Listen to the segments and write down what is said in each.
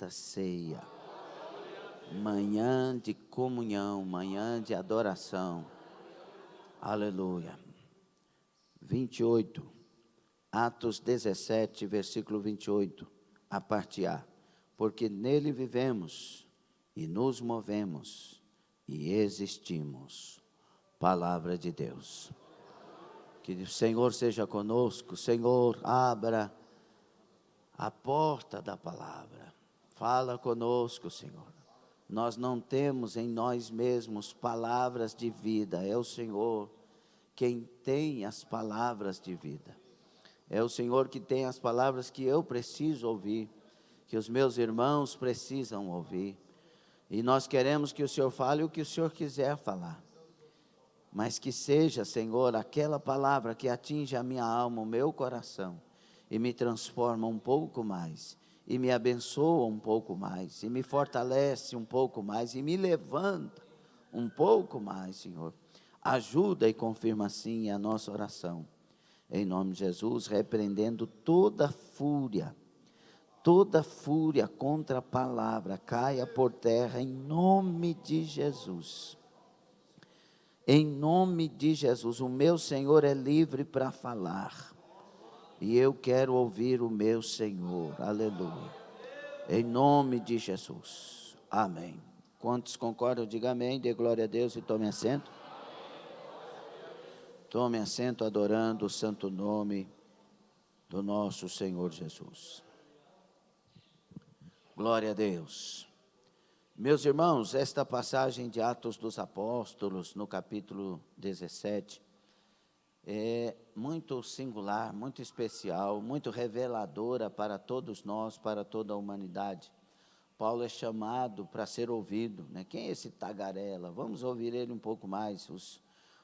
Santa Ceia. Manhã de comunhão, manhã de adoração. Aleluia. 28, Atos 17, versículo 28, a parte A. Porque nele vivemos e nos movemos e existimos. Palavra de Deus. Que o Senhor seja conosco. Senhor, abra a porta da palavra. Fala conosco, Senhor. Nós não temos em nós mesmos palavras de vida. É o Senhor quem tem as palavras de vida. É o Senhor que tem as palavras que eu preciso ouvir, que os meus irmãos precisam ouvir. E nós queremos que o Senhor fale o que o Senhor quiser falar. Mas que seja, Senhor, aquela palavra que atinge a minha alma, o meu coração, e me transforma um pouco mais, e me abençoa um pouco mais, e me fortalece um pouco mais, e me levanta um pouco mais, Senhor. Ajuda e confirma assim a nossa oração. Em nome de Jesus, repreendendo toda fúria contra a palavra, caia por terra em nome de Jesus. Em nome de Jesus, o meu Senhor é livre para falar. E eu quero ouvir o meu Senhor. Aleluia. Em nome de Jesus. Amém. Quantos concordam, diga amém, dê glória a Deus e tome assento. Tome assento adorando o santo nome do nosso Senhor Jesus. Glória a Deus. Meus irmãos, esta passagem de Atos dos Apóstolos, no capítulo 17, é muito singular, muito especial, muito reveladora para todos nós, para toda a humanidade. Paulo é chamado para ser ouvido, né? Quem é esse tagarela? Vamos ouvir ele um pouco mais.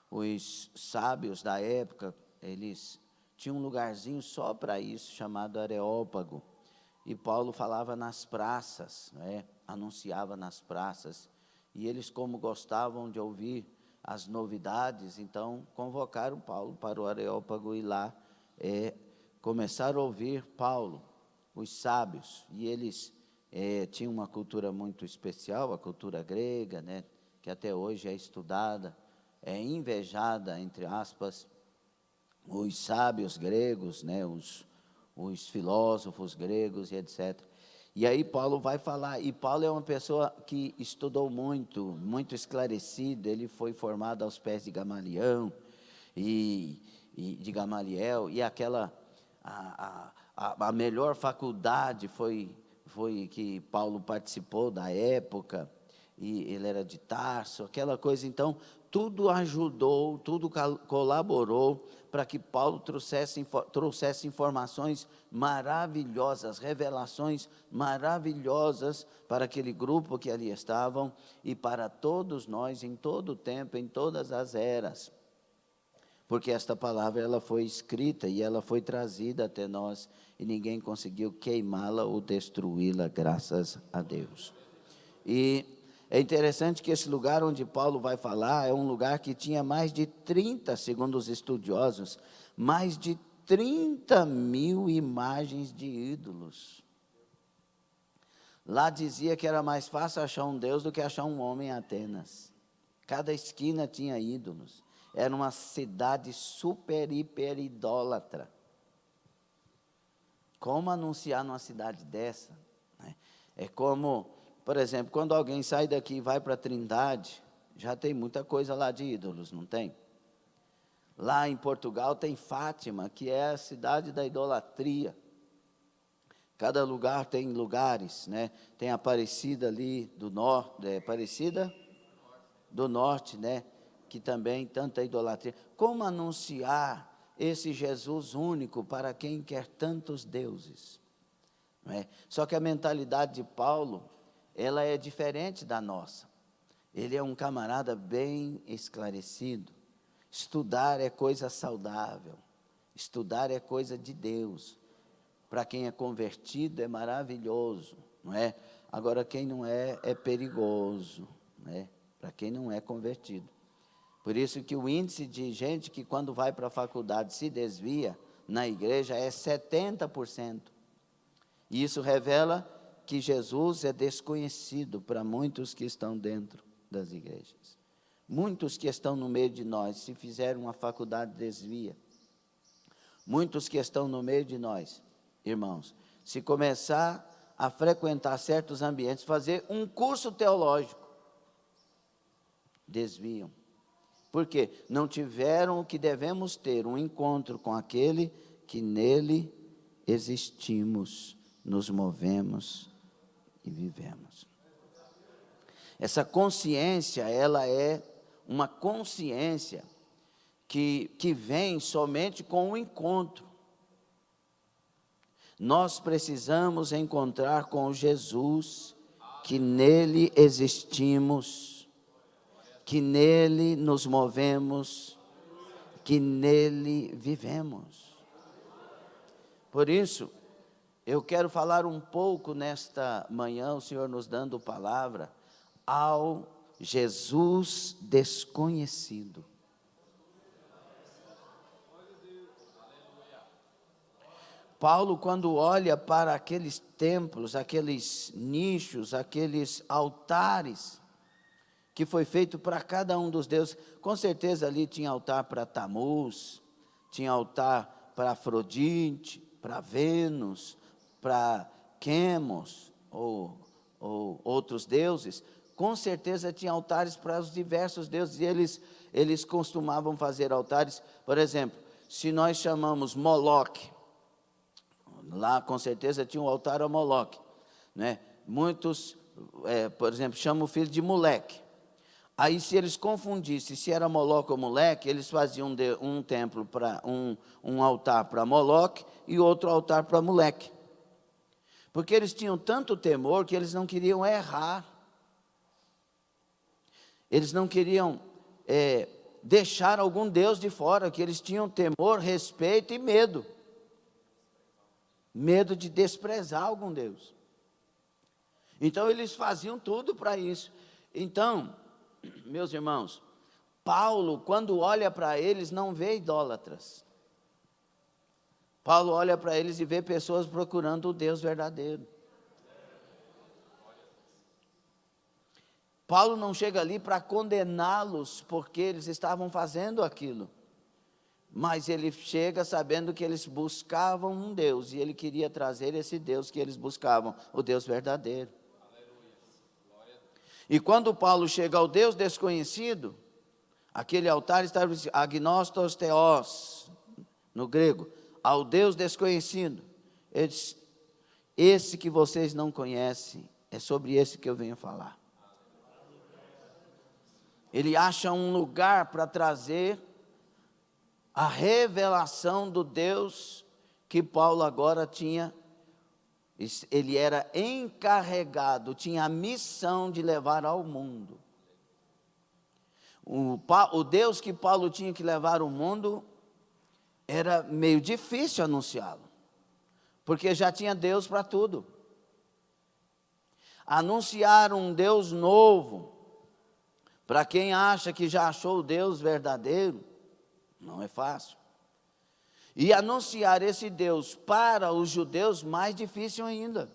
Os sábios da época, eles tinham um lugarzinho só para isso, chamado Areópago. E Paulo falava nas praças, né? Anunciava nas praças. E eles, como gostavam de ouvir as novidades, então convocaram Paulo para o Areópago e lá começaram a ouvir Paulo, os sábios. E eles tinham uma cultura muito especial, a cultura grega, né? Que até hoje é estudada, é invejada, entre aspas, os sábios gregos, né? Os filósofos gregos e etc. E aí Paulo vai falar, e Paulo é uma pessoa que estudou muito, muito esclarecido. Ele foi formado aos pés de Gamaliel, e aquela, a melhor faculdade foi que Paulo participou da época, e ele era de Tarso, aquela coisa. Então, tudo ajudou, tudo colaborou para que Paulo trouxesse informações maravilhosas, revelações maravilhosas para aquele grupo que ali estavam e para todos nós, em todo o tempo, em todas as eras. Porque esta palavra ela foi escrita e ela foi trazida até nós e ninguém conseguiu queimá-la ou destruí-la, graças a Deus. E é interessante que esse lugar onde Paulo vai falar é um lugar que tinha mais de 30, segundo os estudiosos, mais de 30.000 imagens de ídolos. Lá dizia que era mais fácil achar um Deus do que achar um homem em Atenas. Cada esquina tinha ídolos. Era uma cidade super, hiper idólatra. Como anunciar numa cidade dessa? É como, por exemplo, quando alguém sai daqui e vai para Trindade, já tem muita coisa lá de ídolos, não tem? Lá em Portugal tem Fátima, que é a cidade da idolatria. Cada lugar tem lugares, né? Tem Aparecida ali do norte, Aparecida do norte, né? Que também tanta idolatria. Como anunciar esse Jesus único para quem quer tantos deuses? Não é? Só que a mentalidade de Paulo, ela é diferente da nossa. Ele é um camarada bem esclarecido. Estudar é coisa saudável. Estudar é coisa de Deus. Para quem é convertido é maravilhoso, não é? Agora quem não é, é perigoso, né? Para quem não é convertido. Por isso que o índice de gente que quando vai para a faculdade se desvia na igreja é 70%. E isso revela que Jesus é desconhecido para muitos que estão dentro das igrejas. Muitos que estão no meio de nós, se fizerem uma faculdade, desvia. Muitos que estão no meio de nós, irmãos, se começar a frequentar certos ambientes, fazer um curso teológico, desviam. Por quê? Não tiveram o que devemos ter, um encontro com aquele que nele existimos, nos movemos e vivemos. Essa consciência, ela é uma consciência que vem somente com o encontro. Nós precisamos encontrar com Jesus, que nele existimos, que nele nos movemos, que nele vivemos. Por isso, eu quero falar um pouco nesta manhã, o Senhor nos dando palavra, ao Jesus desconhecido. Paulo, quando olha para aqueles templos, aqueles nichos, aqueles altares, que foi feito para cada um dos deuses, com certeza ali tinha altar para Tamuz, tinha altar para Afrodite, para Vênus, para Quemos, ou outros deuses, com certeza tinha altares para os diversos deuses, e eles costumavam fazer altares, por exemplo, se nós chamamos Moloque, lá com certeza tinha um altar a Moloque, né? Muitos, por exemplo, chamam o filho de moleque. Aí se eles confundissem se era Moloque ou moleque, eles faziam um templo para um altar para Moloque e outro altar para moleque. Porque eles tinham tanto temor que eles não queriam errar. Eles não queriam deixar algum Deus de fora, que eles tinham temor, respeito e medo. Medo de desprezar algum Deus. Então eles faziam tudo para isso. Então, meus irmãos, Paulo, quando olha para eles, não vê idólatras. Paulo olha para eles e vê pessoas procurando o Deus verdadeiro. Paulo não chega ali para condená-los porque eles estavam fazendo aquilo. Mas ele chega sabendo que eles buscavam um Deus, e ele queria trazer esse Deus que eles buscavam, o Deus verdadeiro. E quando Paulo chega ao Deus desconhecido, aquele altar estava agnostos theos, no grego, ao Deus desconhecido. Ele diz, esse que vocês não conhecem, é sobre esse que eu venho falar. Ele acha um lugar para trazer a revelação do Deus que Paulo agora tinha. Ele era encarregado, tinha a missão de levar ao mundo. O Deus que Paulo tinha que levar ao mundo, era meio difícil anunciá-lo, porque já tinha Deus para tudo. Anunciar um Deus novo, para quem acha que já achou o Deus verdadeiro, não é fácil. E anunciar esse Deus para os judeus, mais difícil ainda.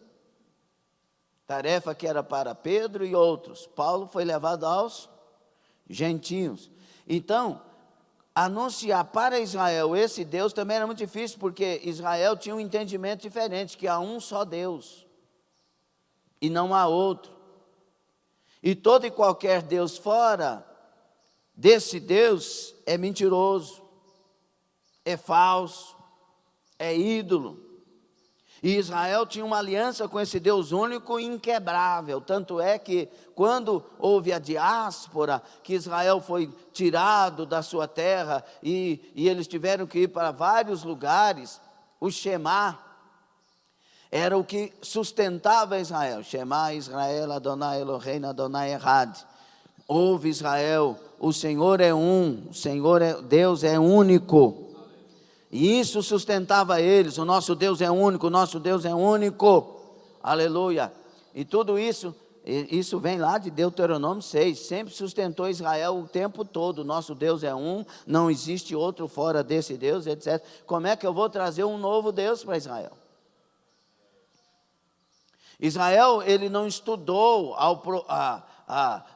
Tarefa que era para Pedro e outros. Paulo foi levado aos gentios. Então, anunciar para Israel esse Deus também era muito difícil, porque Israel tinha um entendimento diferente, que há um só Deus, e não há outro. E todo e qualquer Deus fora desse Deus é mentiroso, é falso, é ídolo. E Israel tinha uma aliança com esse Deus único e inquebrável. Tanto é que quando houve a diáspora, que Israel foi tirado da sua terra e eles tiveram que ir para vários lugares, o Shema era o que sustentava Israel. Shema Israel, Adonai Eloheinu, Adonai Echad. Ouve Israel, o Senhor é um, Deus é único. E isso sustentava eles, o nosso Deus é único, o nosso Deus é único, aleluia. E tudo isso vem lá de Deuteronômio 6, sempre sustentou Israel o tempo todo, o nosso Deus é um, não existe outro fora desse Deus, etc. Como é que eu vou trazer um novo Deus para Israel? Israel, ele não estudou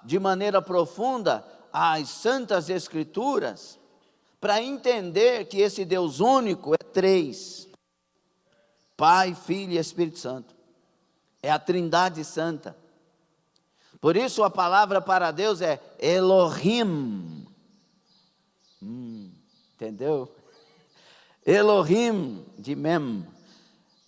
de maneira profunda as Santas Escrituras para entender que esse Deus único é três: Pai, Filho e Espírito Santo. É a Trindade Santa. Por isso a palavra para Deus é Elohim. Entendeu? Elohim, de Mem.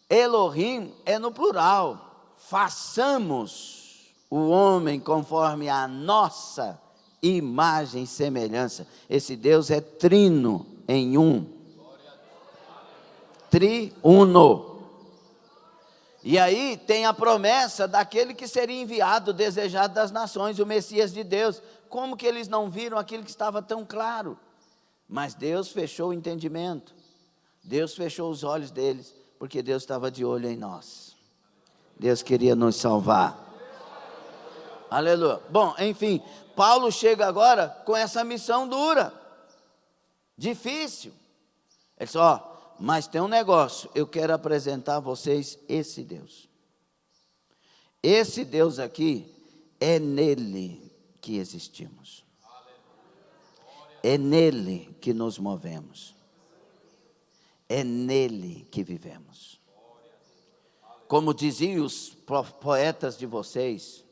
Elohim é no plural. Façamos o homem conforme a nossa imagem e semelhança. Esse Deus é trino em um. Triuno. E aí tem a promessa daquele que seria enviado, desejado das nações, o Messias de Deus. Como que eles não viram aquilo que estava tão claro? Mas Deus fechou o entendimento. Deus fechou os olhos deles, porque Deus estava de olho em nós. Deus queria nos salvar. Aleluia. Bom, enfim, Paulo chega agora com essa missão dura, difícil. Ele disse, mas tem um negócio, eu quero apresentar a vocês esse Deus. Esse Deus aqui, é nele que existimos. É nele que nos movemos. É nele que vivemos. Como diziam os poetas de vocês,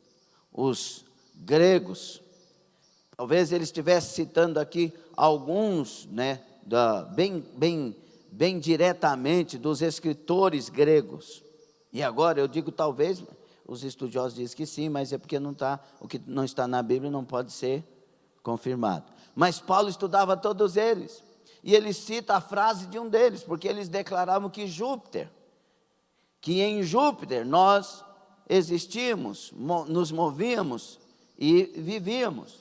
os gregos, talvez eles estivessem citando aqui alguns, né, bem diretamente dos escritores gregos. E agora eu digo talvez, os estudiosos dizem que sim, mas é porque o que não está na Bíblia não pode ser confirmado. Mas Paulo estudava todos eles. E ele cita a frase de um deles, porque eles declaravam que em Júpiter nós existimos, nos movíamos e vivíamos.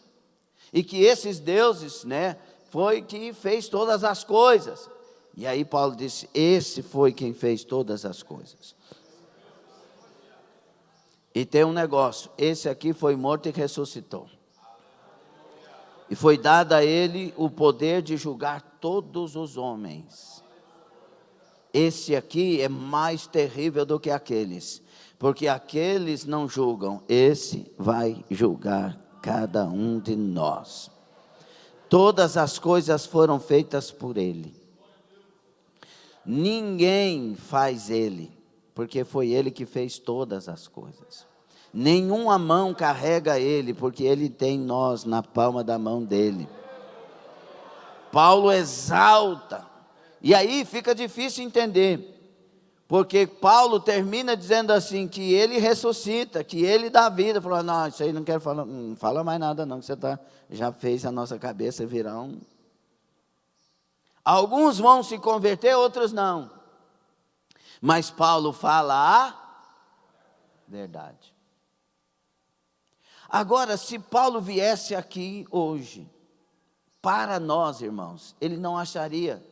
E que esses deuses, né, foi que fez todas as coisas. E aí Paulo disse, esse foi quem fez todas as coisas. E tem um negócio, esse aqui foi morto e ressuscitou. E foi dado a ele o poder de julgar todos os homens. Esse aqui é mais terrível do que aqueles, porque aqueles não julgam, esse vai julgar cada um de nós. Todas as coisas foram feitas por ele. Ninguém faz ele, porque foi ele que fez todas as coisas. Nenhuma mão carrega ele, porque ele tem nós na palma da mão dele. Paulo exalta, e aí fica difícil entender, porque Paulo termina dizendo assim, que ele ressuscita, que ele dá vida. Falou, não, isso aí não quero falar, não fala mais nada não, que você já fez a nossa cabeça virar um... Alguns vão se converter, outros não. Mas Paulo fala a verdade. Agora, se Paulo viesse aqui hoje, para nós, irmãos, ele não acharia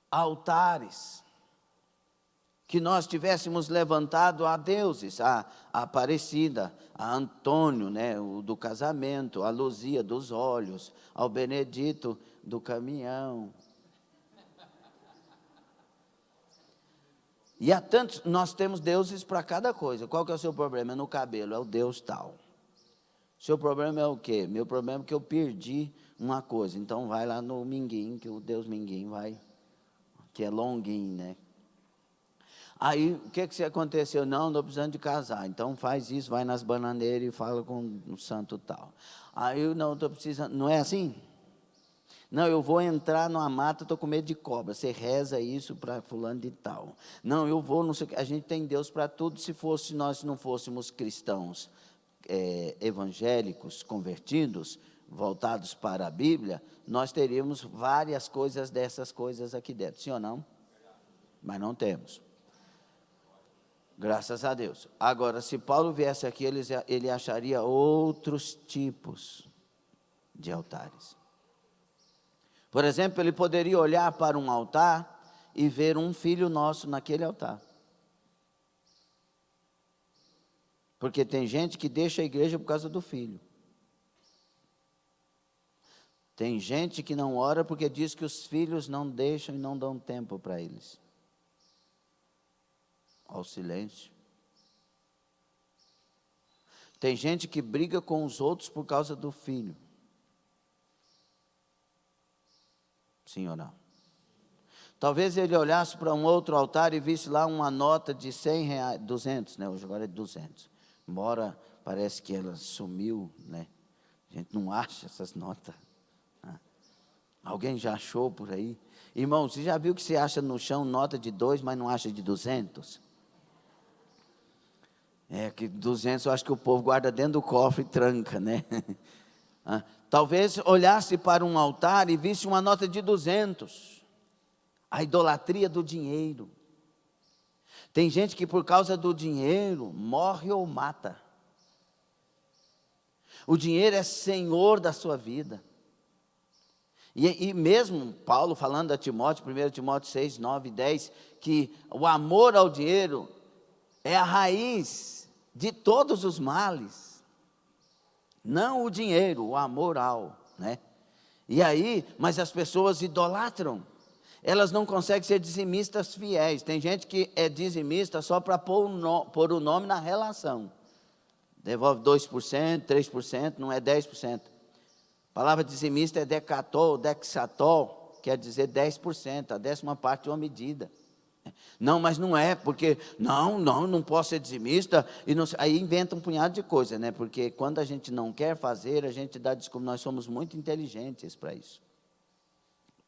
altares que nós tivéssemos levantado a deuses, a Aparecida, a Antônio, né, o do casamento, a Luzia dos olhos, ao Benedito do caminhão. E há tantos, nós temos deuses para cada coisa. Qual que é o seu problema? É no cabelo, é o Deus tal. Seu problema é o quê? Meu problema é que eu perdi uma coisa. Então vai lá no Minguim, que o Deus Minguim vai, que é longuinho, né? Aí, o que aconteceu? Não, estou precisando de casar. Então faz isso, vai nas bananeiras e fala com o santo tal. Aí, não, estou precisando, não é assim? Não, eu vou entrar numa mata, estou com medo de cobra. Você reza isso para fulano de tal. Não, eu vou, não sei o que. A gente tem Deus para tudo. Se nós não fôssemos cristãos evangélicos, convertidos, voltados para a Bíblia, nós teríamos várias coisas dessas coisas aqui dentro. Sim ou não? Mas não temos. Graças a Deus. Agora, se Paulo viesse aqui, ele acharia outros tipos de altares. Por exemplo, ele poderia olhar para um altar e ver um filho nosso naquele altar. Porque tem gente que deixa a igreja por causa do filho. Tem gente que não ora porque diz que os filhos não deixam e não dão tempo para eles. Ao silêncio. Tem gente que briga com os outros por causa do filho. Sim ou não? Talvez ele olhasse para um outro altar e visse lá uma nota de 100 reais, 200, né? Hoje agora é 200. Embora parece que ela sumiu, né? A gente não acha essas notas. Alguém já achou por aí? Irmão, você já viu que você acha no chão nota de 2, mas não acha de 200? É que 200 eu acho que o povo guarda dentro do cofre e tranca, né? Talvez olhasse para um altar e visse uma nota de 200. A idolatria do dinheiro. Tem gente que por causa do dinheiro morre ou mata. O dinheiro é senhor da sua vida. E mesmo Paulo falando a Timóteo, 1 Timóteo 6, 9 e 10, que o amor ao dinheiro é a raiz de todos os males. Não o dinheiro, o amor ao, né? E aí, mas as pessoas idolatram. Elas não conseguem ser dizimistas fiéis. Tem gente que é dizimista só para pôr o nome na relação. Devolve 2%, 3%, não é 10%. A palavra dizimista é decatol, dexatol, quer dizer 10%, a 10ª parte de uma medida. Não, mas não é, porque, não posso ser dizimista, e não, aí inventa um punhado de coisa, né? Porque quando a gente não quer fazer, a gente dá desculpa, nós somos muito inteligentes para isso.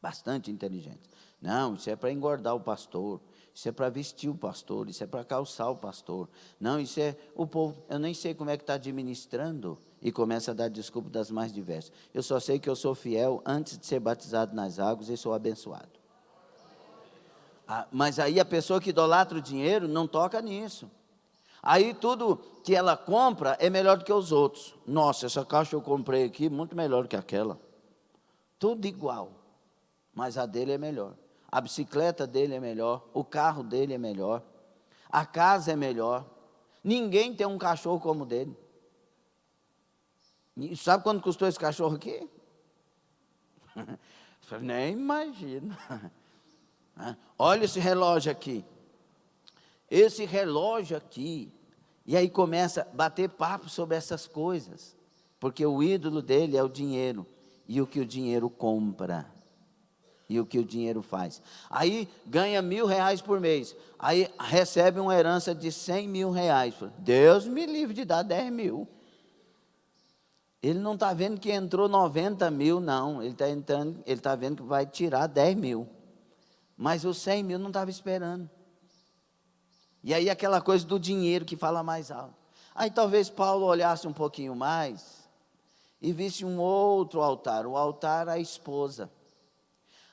Bastante inteligentes. Não, isso é para engordar o pastor, isso é para vestir o pastor, isso é para calçar o pastor. Não, isso é o povo, eu nem sei como é que está administrando, e começa a dar desculpa das mais diversas. Eu só sei que eu sou fiel antes de ser batizado nas águas e sou abençoado. Mas aí a pessoa que idolatra o dinheiro não toca nisso. Aí tudo que ela compra é melhor do que os outros. Nossa, essa caixa eu comprei aqui, muito melhor que aquela. Tudo igual, mas a dele é melhor. A bicicleta dele é melhor, o carro dele é melhor, a casa é melhor. Ninguém tem um cachorro como o dele. E sabe quanto custou esse cachorro aqui? Nem imagino. Olha esse relógio aqui. Esse relógio aqui. E aí começa a bater papo sobre essas coisas. Porque o ídolo dele é o dinheiro. E o que o dinheiro compra. E o que o dinheiro faz. Aí ganha R$1.000 por mês. Aí recebe uma herança de R$100.000. Deus me livre de dar 10 mil. Ele não está vendo que entrou 90 mil, não. Ele está vendo que vai tirar 10 mil. Mas os 100 mil não estava esperando. E aí aquela coisa do dinheiro que fala mais alto. Aí talvez Paulo olhasse um pouquinho mais e visse um outro altar. O altar à esposa.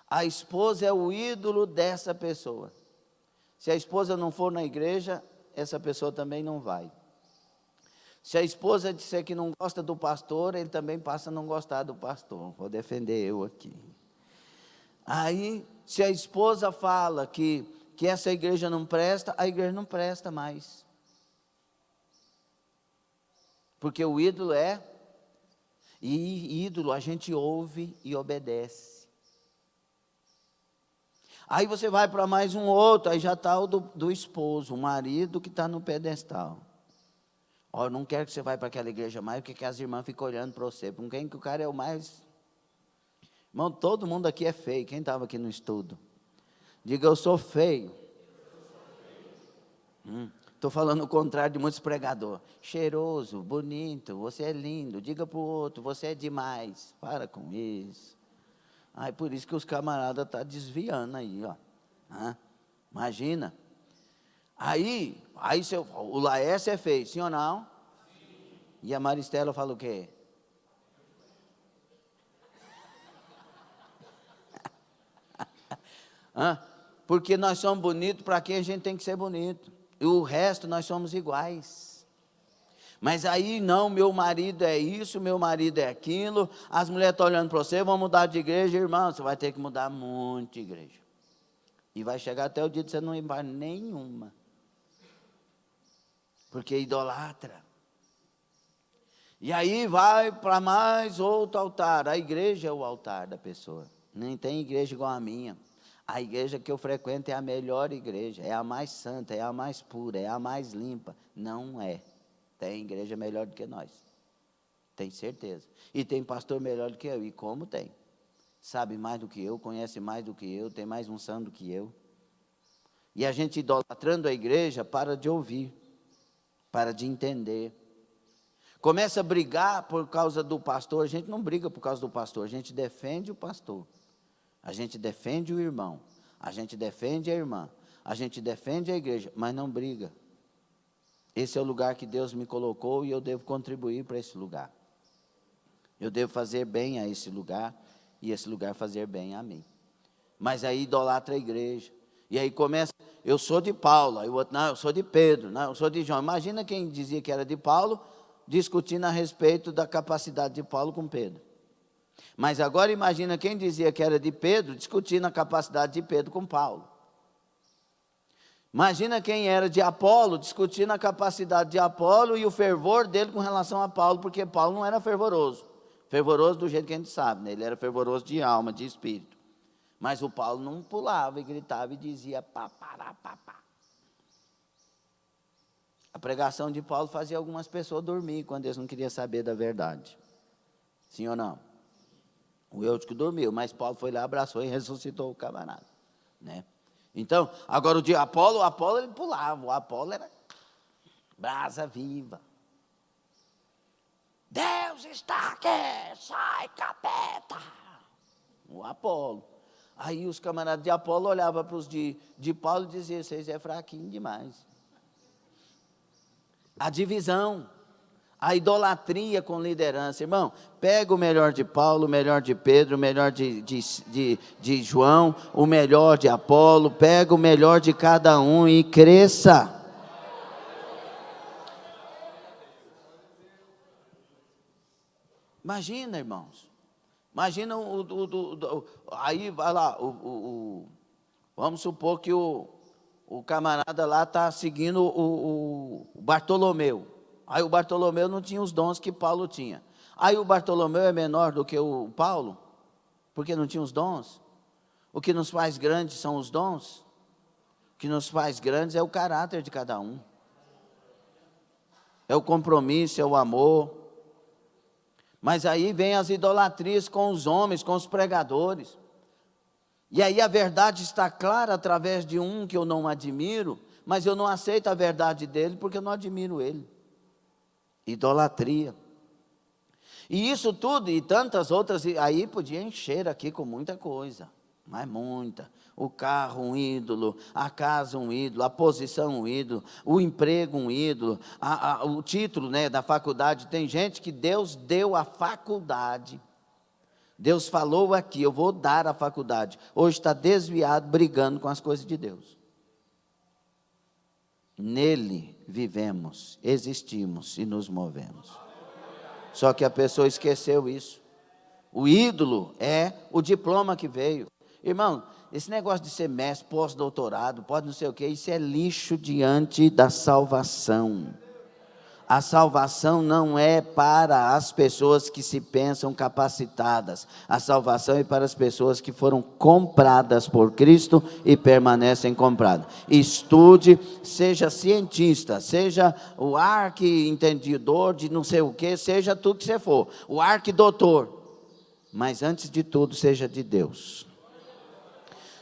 A esposa é o ídolo dessa pessoa. Se a esposa não for na igreja, essa pessoa também não vai. Se a esposa disser que não gosta do pastor, ele também passa a não gostar do pastor. Vou defender eu aqui. Aí, se a esposa fala que essa igreja não presta, a igreja não presta mais. Porque o ídolo e ídolo a gente ouve e obedece. Aí você vai para mais um outro, aí já está o do esposo, o marido que está no pedestal. Ó, eu não quero que você vá para aquela igreja mais, porque as irmãs ficam olhando para você. Com quem que o cara é o mais... Irmão, todo mundo aqui é feio. Quem estava aqui no estudo? Diga, eu sou feio. Estou falando o contrário de muitos pregadores. Cheiroso, bonito, você é lindo. Diga para o outro, você é demais. Para com isso. Por isso que os camaradas estão desviando aí, ó. Imagina. Aí o Laércio é feio, sim ou não? Sim. E a Maristela fala o quê? Porque nós somos bonitos, para quem a gente tem que ser bonito. E o resto nós somos iguais. Mas aí não, meu marido é isso, meu marido é aquilo. As mulheres estão olhando para você, vão mudar de igreja, irmão. Você vai ter que mudar muito de igreja. E vai chegar até o dia de você não ir para nenhuma. Porque idolatra. E aí vai para mais outro altar. A igreja é o altar da pessoa. Nem tem igreja igual a minha. A igreja que eu frequento é a melhor igreja. É a mais santa, é a mais pura, é a mais limpa. Não é. Tem igreja melhor do que nós. Tem certeza. E tem pastor melhor do que eu. E como tem? Sabe mais do que eu, conhece mais do que eu, tem mais unção do que eu. E a gente idolatrando a igreja, para de ouvir, para de entender. Começa a brigar por causa do pastor. A gente não briga por causa do pastor, a gente defende o pastor. A gente defende o irmão. A gente defende a irmã. A gente defende a igreja, mas não briga. Esse é o lugar que Deus me colocou e eu devo contribuir para esse lugar. Eu devo fazer bem a esse lugar e esse lugar fazer bem a mim. Mas aí idolatra a igreja. E aí começa, eu sou de Paulo, aí o outro, não, eu sou de Pedro, não, eu sou de João. Imagina quem dizia que era de Paulo, discutindo a respeito da capacidade de Paulo com Pedro. Mas agora imagina quem dizia que era de Pedro, discutindo a capacidade de Pedro com Paulo. Imagina quem era de Apolo, discutindo a capacidade de Apolo e o fervor dele com relação a Paulo, porque Paulo não era fervoroso. Fervoroso do jeito que a gente sabe, né? Ele era fervoroso de alma, de espírito. Mas o Paulo não pulava e gritava e dizia pá, pará, pá, pá. A pregação de Paulo fazia algumas pessoas dormir quando eles não queriam saber da verdade. Sim ou não? O Eutico dormiu, mas Paulo foi lá, abraçou e ressuscitou o camarada, né? Então, agora o de Apolo ele pulava, o Apolo era brasa viva. Deus está aqui, sai capeta. O Apolo. Aí os camaradas de Apolo olhavam para os de Paulo e diziam, vocês é fraquinho demais. A divisão, a idolatria com liderança. Irmão, pega o melhor de Paulo, o melhor de Pedro, o melhor de João, o melhor de Apolo, pega o melhor de cada um e cresça. Imagina, irmãos. Imagina aí vai lá, vamos supor que o camarada lá está seguindo o Bartolomeu. Aí o Bartolomeu não tinha os dons que Paulo tinha. Aí o Bartolomeu é menor do que o Paulo, porque não tinha os dons. O que nos faz grandes são os dons. O que nos faz grandes é o caráter de cada um. É o compromisso, é o amor. Mas aí vem as idolatrias com os homens, com os pregadores. E aí a verdade está clara através de um que eu não admiro, mas eu não aceito a verdade dele porque eu não admiro ele. Idolatria. E isso tudo e tantas outras, aí podia encher aqui com muita coisa, mas muita. O carro um ídolo, a casa um ídolo, a posição um ídolo, o emprego um ídolo, o título, né, da faculdade. Tem gente que Deus deu a faculdade. Deus falou aqui, eu vou dar a faculdade. Hoje está desviado, brigando com as coisas de Deus. Nele vivemos, existimos e nos movemos. Só que a pessoa esqueceu isso. O ídolo é o diploma que veio. Irmão, esse negócio de ser mestre, pós-doutorado, pode não sei o quê, isso é lixo diante da salvação. A salvação não é para as pessoas que se pensam capacitadas. A salvação é para as pessoas que foram compradas por Cristo e permanecem compradas. Estude, seja cientista, seja o arqui-entendedor de não sei o que, seja tudo que você for, o arqui-doutor. Mas antes de tudo, seja de Deus.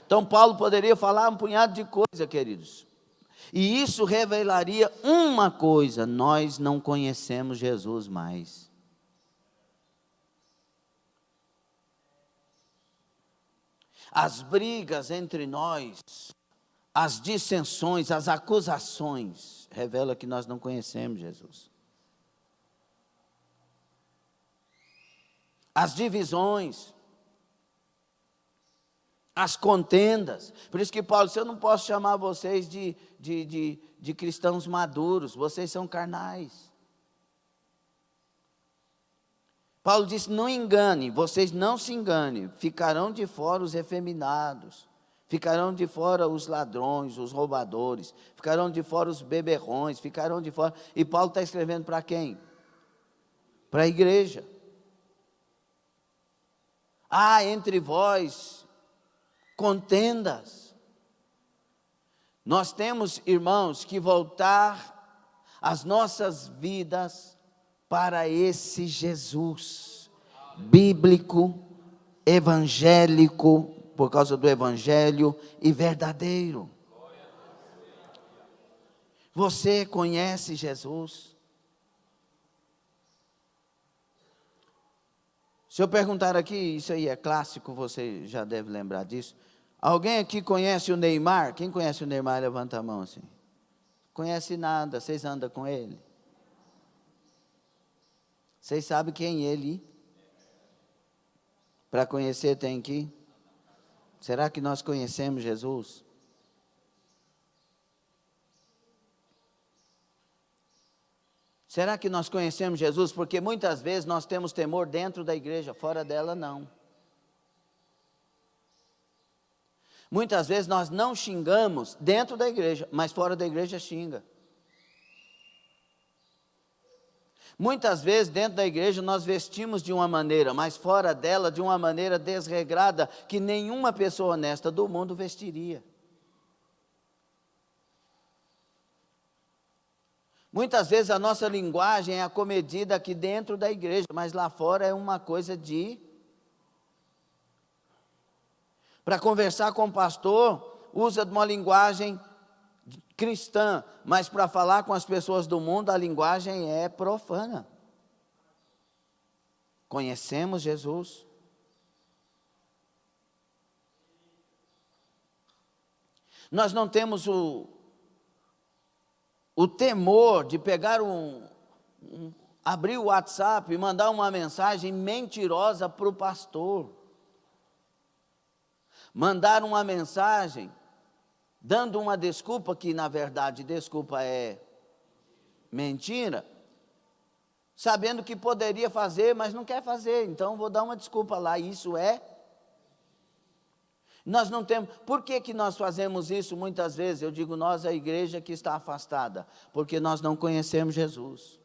Então Paulo poderia falar um punhado de coisa, queridos. E isso revelaria uma coisa: nós não conhecemos Jesus mais. As brigas entre nós, as dissensões, as acusações, revelam que nós não conhecemos Jesus. As divisões, as contendas. Por isso que Paulo disse, eu não posso chamar vocês de cristãos maduros, vocês são carnais. Paulo disse, não engane, vocês não se enganem, ficarão de fora os efeminados, ficarão de fora os ladrões, os roubadores, ficarão de fora os beberrões, ficarão de fora. E Paulo está escrevendo para quem? Para a igreja. Há entre vós contendas. Nós temos, irmãos, que voltar as nossas vidas para esse Jesus bíblico, evangélico, por causa do evangelho, e verdadeiro. Você conhece Jesus? Se eu perguntar aqui, isso aí é clássico, você já deve lembrar disso. Alguém aqui conhece o Neymar? Quem conhece o Neymar, levanta a mão assim. Conhece nada, vocês andam com ele? Vocês sabem quem ele? Para conhecer tem que ir? Será que nós conhecemos Jesus? Será que nós conhecemos Jesus? Porque muitas vezes nós temos temor dentro da igreja, fora dela não. Muitas vezes nós não xingamos dentro da igreja, mas fora da igreja xinga. Muitas vezes dentro da igreja nós vestimos de uma maneira, mas fora dela de uma maneira desregrada, que nenhuma pessoa honesta do mundo vestiria. Muitas vezes a nossa linguagem é acomedida aqui dentro da igreja, mas lá fora é uma coisa de... Para conversar com o pastor, usa de uma linguagem cristã, mas para falar com as pessoas do mundo, a linguagem é profana. Conhecemos Jesus? Nós não temos o temor de pegar abrir o WhatsApp e mandar uma mensagem mentirosa para o pastor. Mandar uma mensagem dando uma desculpa, que na verdade desculpa é mentira, sabendo que poderia fazer, mas não quer fazer, então vou dar uma desculpa lá, isso é... Nós não temos... Por que nós fazemos isso muitas vezes? Eu digo nós, a igreja que está afastada, porque nós não conhecemos Jesus.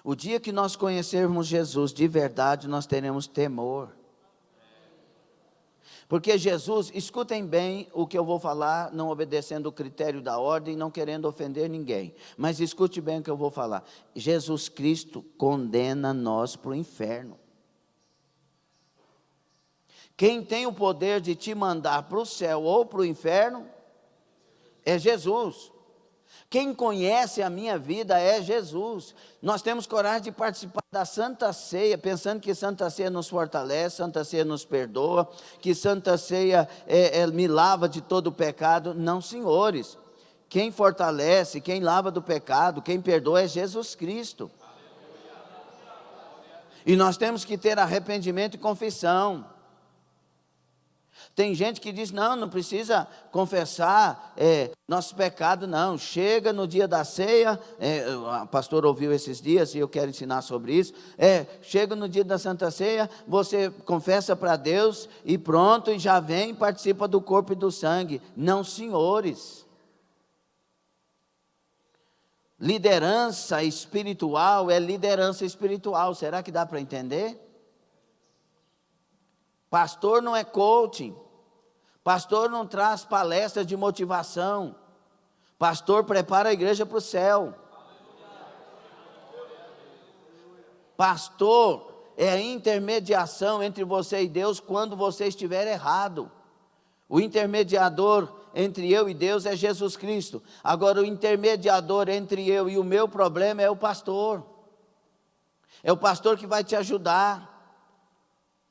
O dia que nós conhecermos Jesus de verdade, nós teremos temor. Porque Jesus, escutem bem o que eu vou falar, não obedecendo o critério da ordem, não querendo ofender ninguém, mas escute bem o que eu vou falar. Jesus Cristo condena nós para o inferno. Quem tem o poder de te mandar para o céu ou para o inferno é Jesus. Quem conhece a minha vida é Jesus. Nós temos coragem de participar da Santa Ceia, pensando que Santa Ceia nos fortalece, Santa Ceia nos perdoa, que Santa Ceia me lava de todo o pecado. Não, senhores. Quem fortalece, quem lava do pecado, quem perdoa é Jesus Cristo. E nós temos que ter arrependimento e confissão. Tem gente que diz, não precisa confessar nosso pecado, não. Chega no dia da ceia, a pastora ouviu esses dias e eu quero ensinar sobre isso. Chega no dia da Santa Ceia, você confessa para Deus e pronto, e já vem e participa do corpo e do sangue. Não, senhores. Liderança espiritual é liderança espiritual. Será que dá para entender? Pastor não é coaching, pastor não traz palestras de motivação, pastor prepara a igreja para o céu. Pastor é a intermediação entre você e Deus quando você estiver errado. O intermediador entre eu e Deus é Jesus Cristo. Agora o intermediador entre eu e o meu problema é o pastor. É o pastor que vai te ajudar.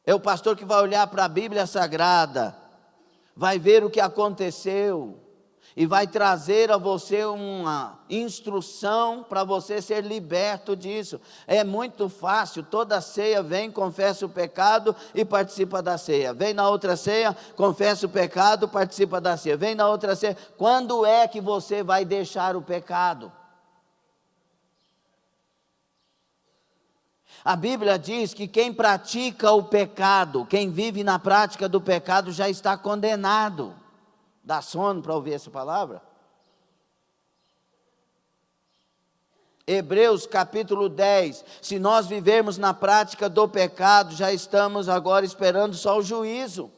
É o pastor que vai olhar para a Bíblia Sagrada, vai ver o que aconteceu e vai trazer a você uma instrução para você ser liberto disso. É muito fácil, toda ceia vem, confessa o pecado e participa da ceia. Vem na outra ceia, confessa o pecado, participa da ceia. Vem na outra ceia. Quando é que você vai deixar o pecado? A Bíblia diz que quem pratica o pecado, quem vive na prática do pecado já está condenado. Dá sono para ouvir essa palavra? Hebreus capítulo 10, se nós vivermos na prática do pecado, já estamos agora esperando só o juízo.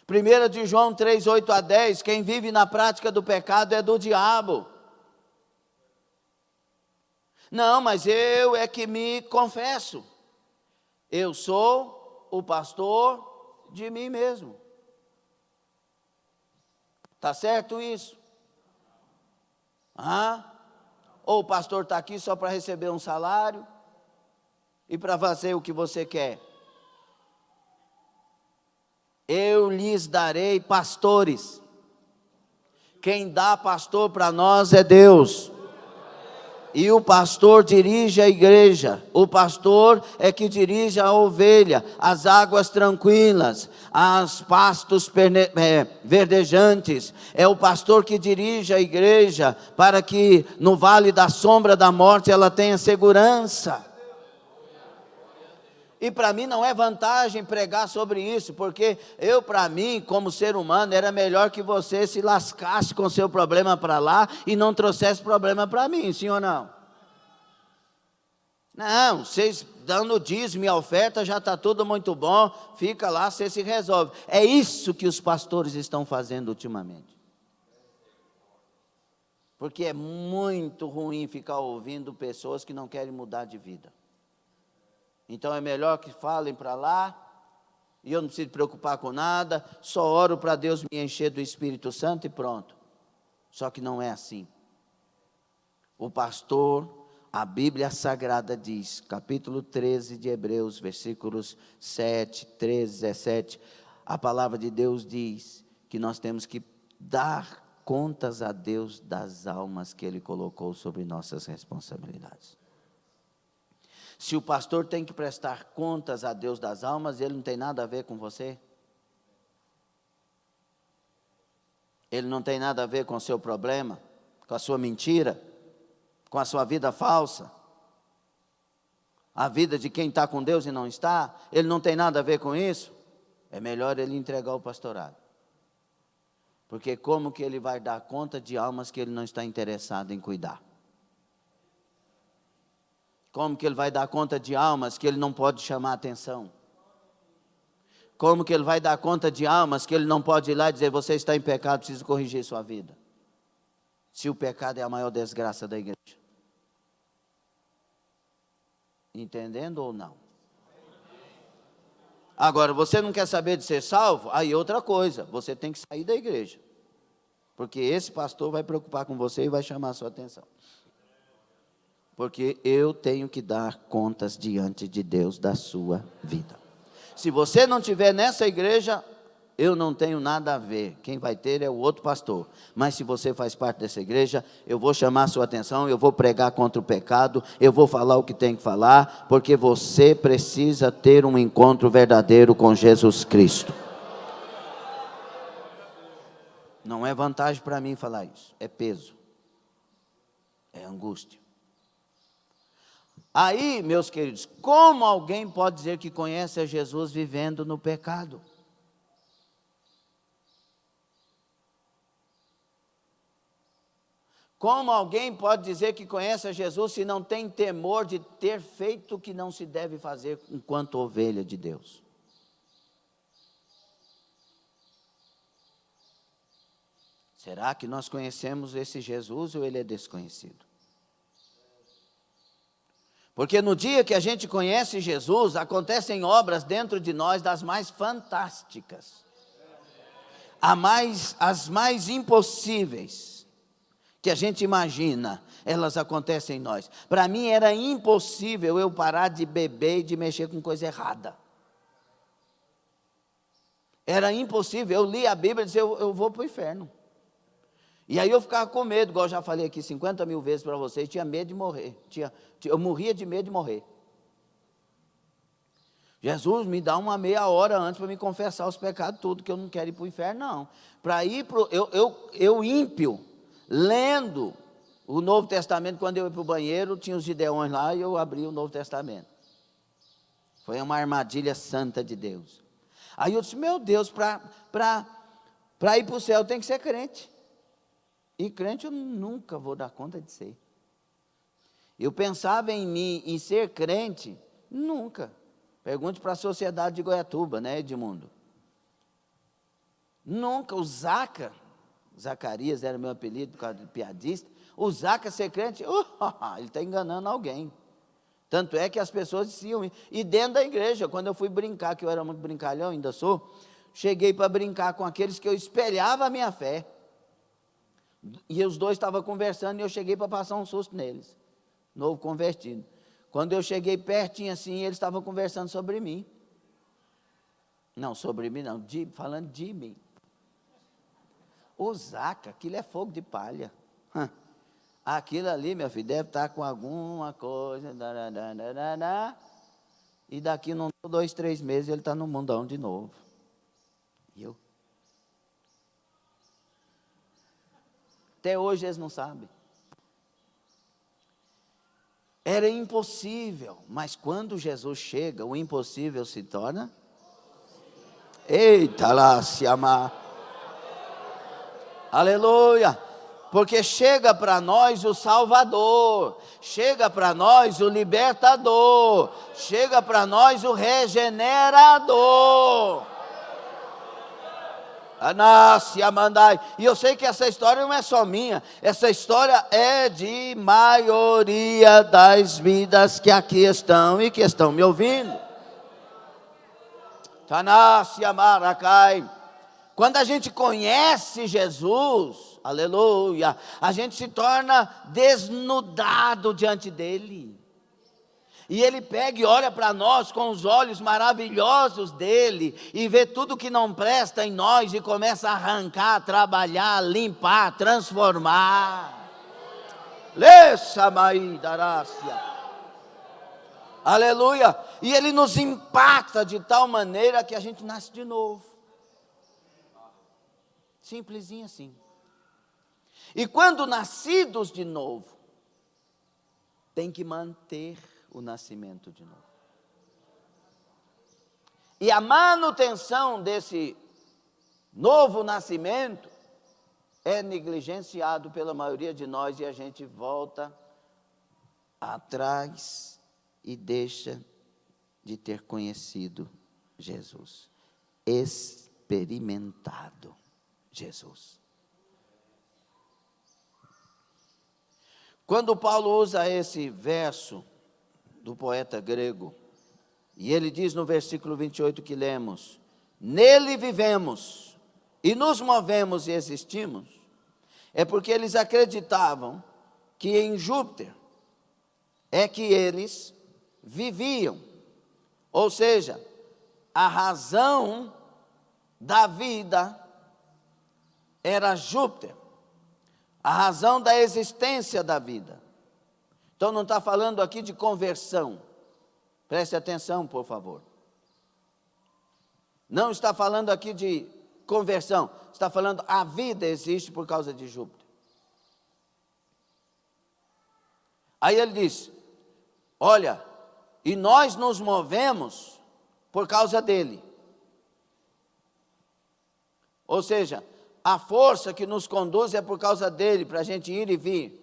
1 de João 3, 8 a 10, quem vive na prática do pecado é do diabo. Não, mas eu é que me confesso. Eu sou o pastor de mim mesmo. Está certo isso? Ou o pastor está aqui só para receber um salário e para fazer o que você quer? Eu lhes darei pastores. Quem dá pastor para nós é Deus. E o pastor dirige a igreja. O pastor é que dirige a ovelha, as águas tranquilas, os pastos verdejantes. É o pastor que dirige a igreja para que no vale da sombra da morte ela tenha segurança. E para mim não é vantagem pregar sobre isso, porque para mim, como ser humano, era melhor que você se lascasse com seu problema para lá e não trouxesse problema para mim, sim ou não? Não, vocês dando dízimo e a oferta já está tudo muito bom, fica lá, você se resolve. É isso que os pastores estão fazendo ultimamente. Porque é muito ruim ficar ouvindo pessoas que não querem mudar de vida. Então é melhor que falem para lá, e eu não preciso me preocupar com nada, só oro para Deus me encher do Espírito Santo e pronto. Só que não é assim. O pastor, a Bíblia Sagrada diz, capítulo 13 de Hebreus, versículos 7, 13, 17, a palavra de Deus diz que nós temos que dar contas a Deus das almas que Ele colocou sobre nossas responsabilidades. Se o pastor tem que prestar contas a Deus das almas, ele não tem nada a ver com você? Ele não tem nada a ver com o seu problema, com a sua mentira, com a sua vida falsa? A vida de quem está com Deus e não está? Ele não tem nada a ver com isso? É melhor ele entregar o pastorado. Porque como que ele vai dar conta de almas que ele não está interessado em cuidar? Como que ele vai dar conta de almas que ele não pode chamar atenção? Como que ele vai dar conta de almas que ele não pode ir lá e dizer, você está em pecado, precisa corrigir sua vida? Se o pecado é a maior desgraça da igreja. Entendendo ou não? Agora, você não quer saber de ser salvo? Aí outra coisa, você tem que sair da igreja. Porque esse pastor vai preocupar com você e vai chamar a sua atenção. Porque eu tenho que dar contas diante de Deus da sua vida. Se você não estiver nessa igreja, eu não tenho nada a ver. Quem vai ter é o outro pastor. Mas se você faz parte dessa igreja, eu vou chamar a sua atenção, eu vou pregar contra o pecado, eu vou falar o que tem que falar, porque você precisa ter um encontro verdadeiro com Jesus Cristo. Não é vantagem para mim falar isso, é peso, é angústia. Aí, meus queridos, como alguém pode dizer que conhece a Jesus vivendo no pecado? Como alguém pode dizer que conhece a Jesus se não tem temor de ter feito o que não se deve fazer enquanto ovelha de Deus? Será que nós conhecemos esse Jesus ou ele é desconhecido? Porque no dia que a gente conhece Jesus, acontecem obras dentro de nós das mais fantásticas. As mais impossíveis que a gente imagina, elas acontecem em nós. Para mim era impossível eu parar de beber e de mexer com coisa errada. Era impossível, eu li a Bíblia e disse, eu vou para o inferno. E aí eu ficava com medo, igual eu já falei aqui 50 mil vezes para vocês, tinha medo de morrer, eu morria de medo de morrer. Jesus, me dá uma meia hora antes para me confessar os pecados, tudo, que eu não quero ir para o inferno, não. Para ir para eu ímpio, lendo o Novo Testamento, quando eu ia para o banheiro, tinha os Gideões lá e eu abri o Novo Testamento. Foi uma armadilha santa de Deus. Aí eu disse, meu Deus, para ir para o céu tem que ser crente. E crente eu nunca vou dar conta de ser. Eu pensava em mim, em ser crente, nunca. Pergunte para a sociedade de Goiatuba, né, Edmundo? Nunca. O Zacarias era meu apelido por causa de piadista. O Zaca ser crente, ele está enganando alguém. Tanto é que as pessoas diziam, e dentro da igreja, quando eu fui brincar, que eu era muito brincalhão, ainda sou, cheguei para brincar com aqueles que eu espelhava a minha fé. E os dois estavam conversando e eu cheguei para passar um susto neles. Novo convertido. Quando eu cheguei pertinho assim, eles estavam conversando sobre mim. Não, sobre mim não, falando de mim. Ô Zaca, aquilo é fogo de palha. Aquilo ali, meu filho, deve estar com alguma coisa. E daqui, 2, 3 meses, ele está no mundão de novo. E eu? Até hoje eles não sabem. Era impossível, mas quando Jesus chega, o impossível se torna. Eita lá, se amar. Aleluia. Porque chega para nós o Salvador, chega para nós o Libertador, chega para nós o Regenerador. Anassi, Amandai. E eu sei que essa história não é só minha, essa história é de maioria das vidas que aqui estão e que estão me ouvindo. Tanassi, Amaracai. Quando a gente conhece Jesus, aleluia, a gente se torna desnudado diante dele. E ele pega e olha para nós com os olhos maravilhosos dele e vê tudo que não presta em nós e começa a arrancar, trabalhar, limpar, transformar. Aleluia. E ele nos impacta de tal maneira que a gente nasce de novo. Simplesinho assim. E quando nascidos de novo, tem que manter o nascimento de novo. E a manutenção desse novo nascimento é negligenciado pela maioria de nós e a gente volta atrás e deixa de ter conhecido Jesus, experimentado Jesus. Quando Paulo usa esse verso do poeta grego, e ele diz no versículo 28 que lemos: nele vivemos e nos movemos e existimos, é porque eles acreditavam que em Júpiter é que eles viviam, ou seja, a razão da vida era Júpiter, a razão da existência da vida. Então não está falando aqui de conversão, preste atenção por favor, não está falando aqui de conversão, está falando a vida existe por causa de Júpiter. Aí ele diz, olha, e nós nos movemos por causa dele, ou seja, a força que nos conduz é por causa dele, para a gente ir e vir.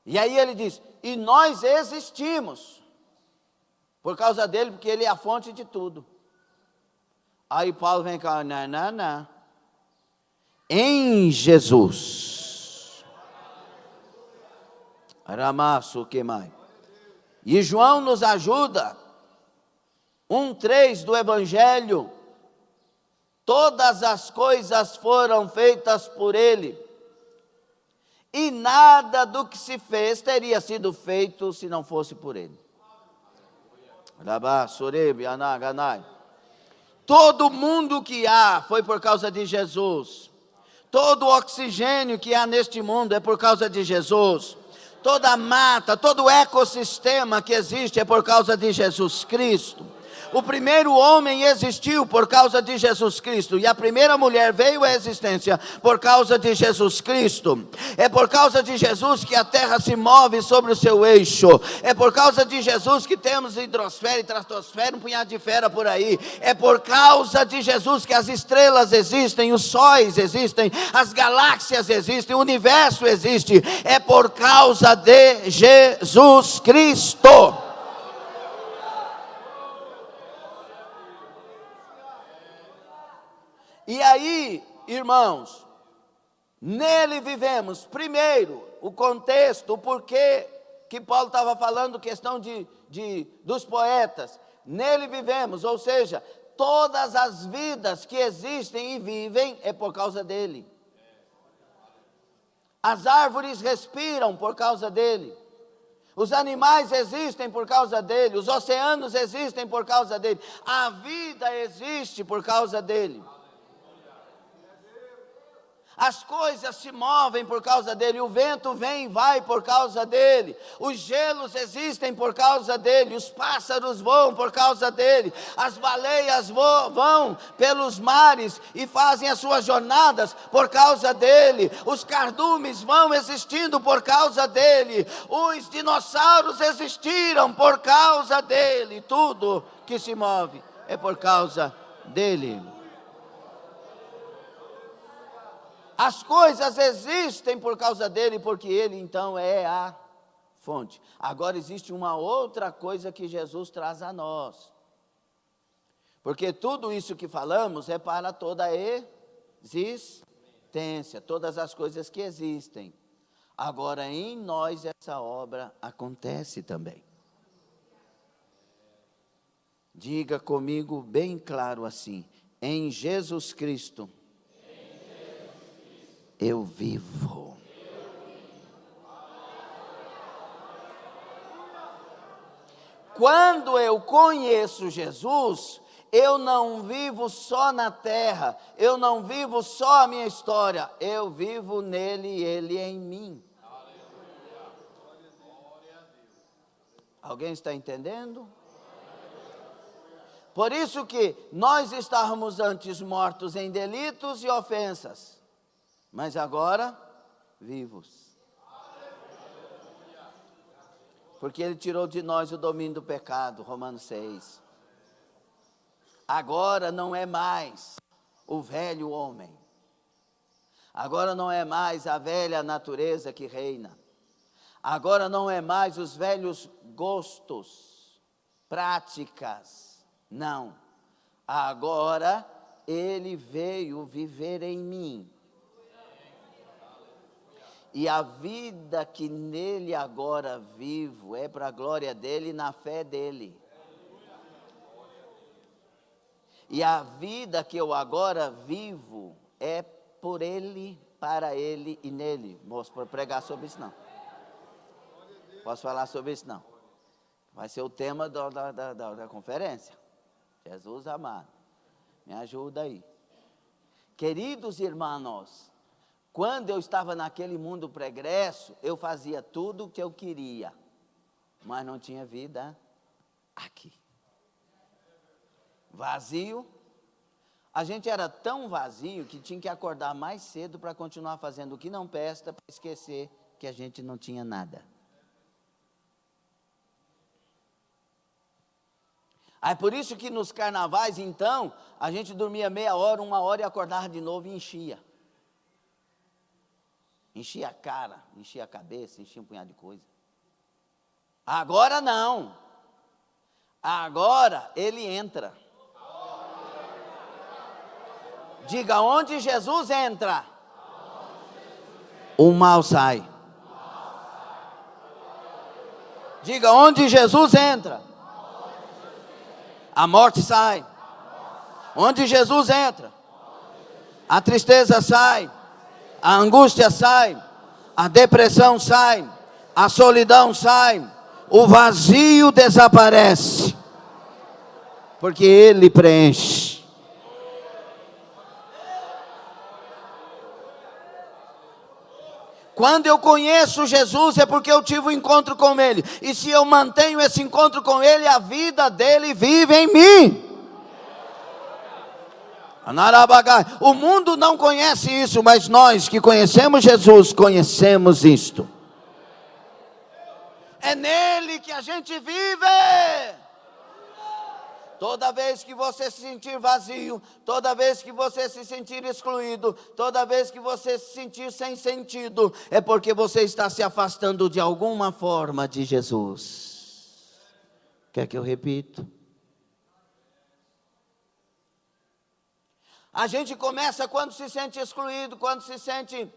E aí ele diz, e nós existimos por causa dele, porque ele é a fonte de tudo. Aí Paulo vem cá, não. Em Jesus. Aramaço, que mais? E João nos ajuda, 1:3 do Evangelho. Todas as coisas foram feitas por ele, e nada do que se fez teria sido feito se não fosse por ele. Todo mundo que há foi por causa de Jesus. Todo o oxigênio que há neste mundo é por causa de Jesus. Toda a mata, todo o ecossistema que existe é por causa de Jesus Cristo. O primeiro homem existiu por causa de Jesus Cristo, e a primeira mulher veio à existência por causa de Jesus Cristo. É por causa de Jesus que a terra se move sobre o seu eixo. É por causa de Jesus que temos hidrosfera e estratosfera, um punhado de fera por aí. É por causa de Jesus que as estrelas existem, os sóis existem, as galáxias existem, o universo existe. É por causa de Jesus Cristo. E aí, irmãos, nele vivemos. Primeiro, o contexto, o porquê que Paulo estava falando, questão dos poetas. Nele vivemos, ou seja, todas as vidas que existem e vivem é por causa dele. As árvores respiram por causa dele. Os animais existem por causa dele. Os oceanos existem por causa dele. A vida existe por causa dele. As coisas se movem por causa dele, o vento vem e vai por causa dele, os gelos existem por causa dele, os pássaros voam por causa dele, as baleias vão pelos mares e fazem as suas jornadas por causa dele, os cardumes vão existindo por causa dele, os dinossauros existiram por causa dele, tudo que se move é por causa dele. As coisas existem por causa dele, porque ele então é a fonte. Agora existe uma outra coisa que Jesus traz a nós. Porque tudo isso que falamos é para toda a existência, todas as coisas que existem. Agora em nós essa obra acontece também. Diga comigo bem claro assim: em Jesus Cristo eu vivo. Quando eu conheço Jesus, eu não vivo só na terra, eu não vivo só a minha história, eu vivo nele e ele em mim. Alguém está entendendo? Por isso que nós estávamos antes mortos em delitos e ofensas, mas agora, vivos. Porque ele tirou de nós o domínio do pecado, Romanos 6. Agora não é mais o velho homem. Agora não é mais a velha natureza que reina. Agora não é mais os velhos gostos, práticas. Não. Agora ele veio viver em mim. E a vida que nele agora vivo é para a glória dele e na fé dele. E a vida que eu agora vivo é por ele, para ele e nele. Moço, para pregar sobre isso não. Posso falar sobre isso não. Vai ser o tema da conferência. Jesus amado, me ajuda aí. Queridos irmãos, quando eu estava naquele mundo pregresso, eu fazia tudo o que eu queria, mas não tinha vida aqui. Vazio. A gente era tão vazio que tinha que acordar mais cedo para continuar fazendo o que não presta, para esquecer que a gente não tinha nada. Aí por isso que nos carnavais, então, a gente dormia meia hora, 1 hora e acordava de novo e enchia. Enchia a cara, enchia a cabeça, enchia um punhado de coisa. Agora não. Agora ele entra. Diga, onde Jesus entra, o mal sai. Diga, onde Jesus entra, a morte sai. Onde Jesus entra, a tristeza sai. A angústia sai, a depressão sai, a solidão sai, o vazio desaparece, porque ele preenche. Quando eu conheço Jesus é porque eu tive um encontro com ele, e se eu mantenho esse encontro com ele, a vida dele vive em mim. O mundo não conhece isso, mas nós que conhecemos Jesus, conhecemos isto. É nele que a gente vive. Toda vez que você se sentir vazio, toda vez que você se sentir excluído, toda vez que você se sentir sem sentido, é porque você está se afastando de alguma forma de Jesus. Quer que eu repita? A gente começa quando se sente excluído, quando se sente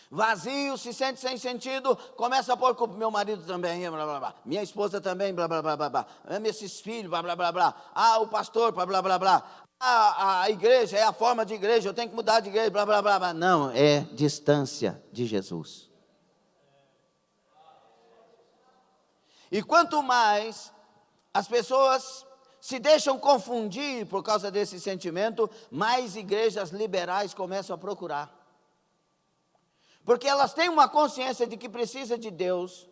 vazio, se sente sem sentido, começa a pôr culpa. Meu marido também, blá, blá, blá. Minha esposa também, blá, blá, blá, blá, blá. Esses filhos, blá, blá, blá, blá. O pastor, blá, blá, blá, blá. A igreja, é a forma de igreja, eu tenho que mudar de igreja, blá, blá, blá, blá. Não, é distância de Jesus. E quanto mais as pessoas se deixam confundir por causa desse sentimento, mais igrejas liberais começam a procurar. Porque elas têm uma consciência de que precisa de Deus,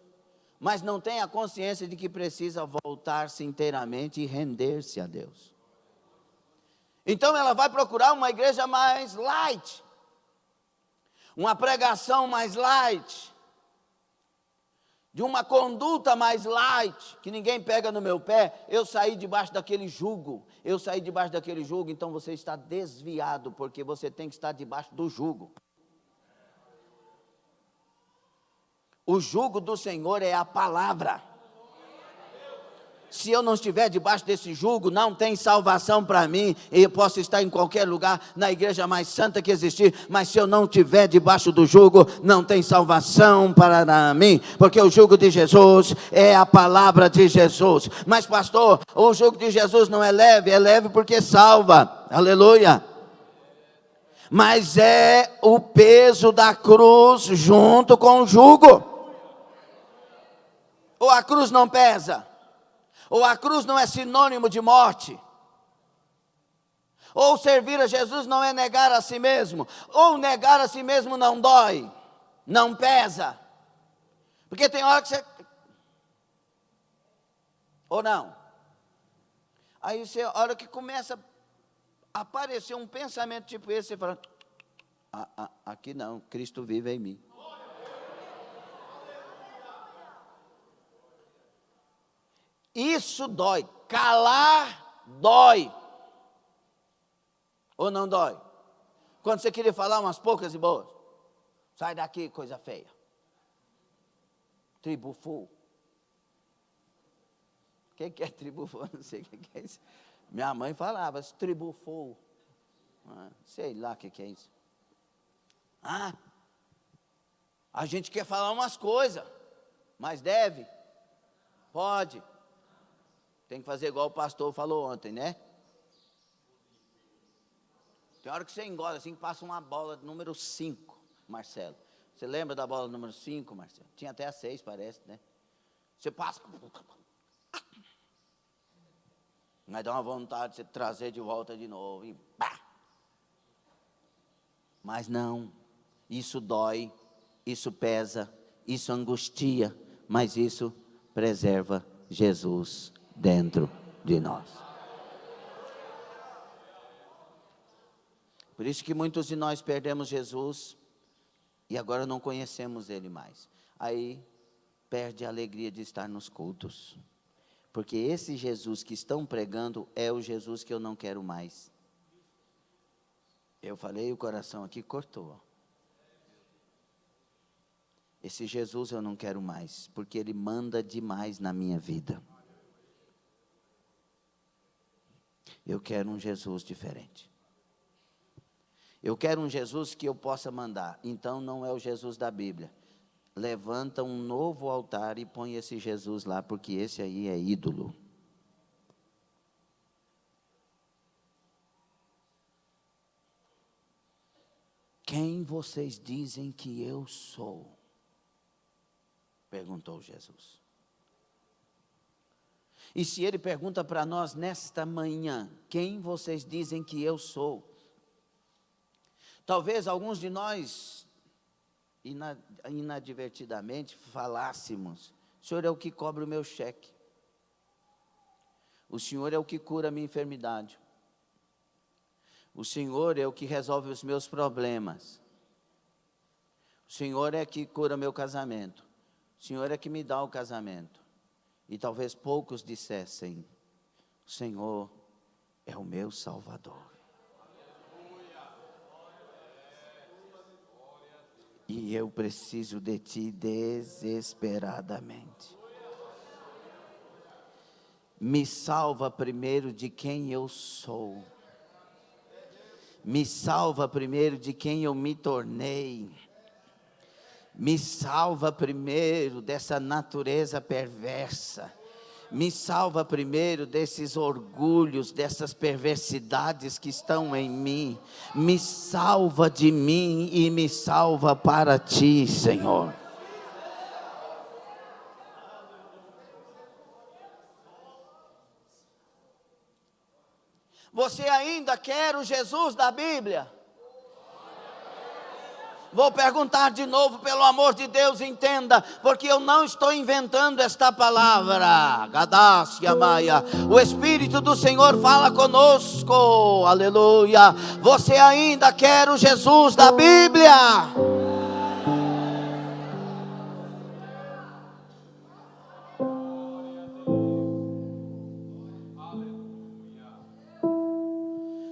mas não têm a consciência de que precisa voltar-se inteiramente e render-se a Deus. Então ela vai procurar uma igreja mais light, uma pregação mais light, de uma conduta mais light, que ninguém pega no meu pé. Eu saí debaixo daquele jugo, então você está desviado, porque você tem que estar debaixo do jugo. O jugo do Senhor é a palavra. Se eu não estiver debaixo desse jugo, não tem salvação para mim. Eu posso estar em qualquer lugar, na igreja mais santa que existir, mas se eu não estiver debaixo do jugo, não tem salvação para mim, porque o jugo de Jesus é a palavra de Jesus. Mas pastor, o jugo de Jesus não é leve porque salva, aleluia. Mas é o peso da cruz junto com o jugo. Ou a cruz não pesa? Ou a cruz não é sinônimo de morte? Ou servir a Jesus não é negar a si mesmo? Ou negar a si mesmo não dói? Não pesa? Porque tem hora que você... Ou não? Aí você, a hora que começa a aparecer um pensamento tipo esse, você fala, aqui não, Cristo vive em mim. Isso dói. Calar dói. Ou não dói? Quando você queria falar umas poucas e boas. Sai daqui, coisa feia. Tribufu. O que é tribufu? Não sei o que é isso. Minha mãe falava, tribufu. Sei lá o que é isso. A gente quer falar umas coisas, mas deve? Pode. Tem que fazer igual o pastor falou ontem, né? Tem hora que você engole assim, passa uma bola número 5, Marcelo. Você lembra da bola número 5, Marcelo? Tinha até a 6, parece, né? Você passa... Mas dá uma vontade de você trazer de volta de novo. E pá! Mas não, isso dói, isso pesa, isso angustia, mas isso preserva Jesus dentro de nós. Por isso que muitos de nós perdemos Jesus e agora não conhecemos Ele mais. Aí perde a alegria de estar nos cultos. Porque esse Jesus que estão pregando é o Jesus que eu não quero mais. Eu falei, o coração aqui cortou. Esse Jesus eu não quero mais, porque Ele manda demais na minha vida. Eu quero um Jesus diferente. Eu quero um Jesus que eu possa mandar. Então não é o Jesus da Bíblia. Levanta um novo altar e põe esse Jesus lá, porque esse aí é ídolo. Quem vocês dizem que eu sou? Perguntou Jesus. E se ele pergunta para nós nesta manhã, quem vocês dizem que eu sou? Talvez alguns de nós, inadvertidamente, falássemos, o Senhor é o que cobra o meu cheque. O Senhor é o que cura a minha enfermidade. O Senhor é o que resolve os meus problemas. O Senhor é que cura meu casamento. O Senhor é que me dá o casamento. E talvez poucos dissessem, o Senhor é o meu Salvador. E eu preciso de Ti desesperadamente. Me salva primeiro de quem eu sou. Me salva primeiro de quem eu me tornei. Me salva primeiro dessa natureza perversa. Me salva primeiro desses orgulhos, dessas perversidades que estão em mim. Me salva de mim e me salva para ti, Senhor. Você ainda quer o Jesus da Bíblia? Vou perguntar de novo, pelo amor de Deus, entenda, porque eu não estou inventando esta palavra. Gadassia Maia. O Espírito do Senhor fala conosco. Aleluia. Você ainda quer o Jesus da Bíblia?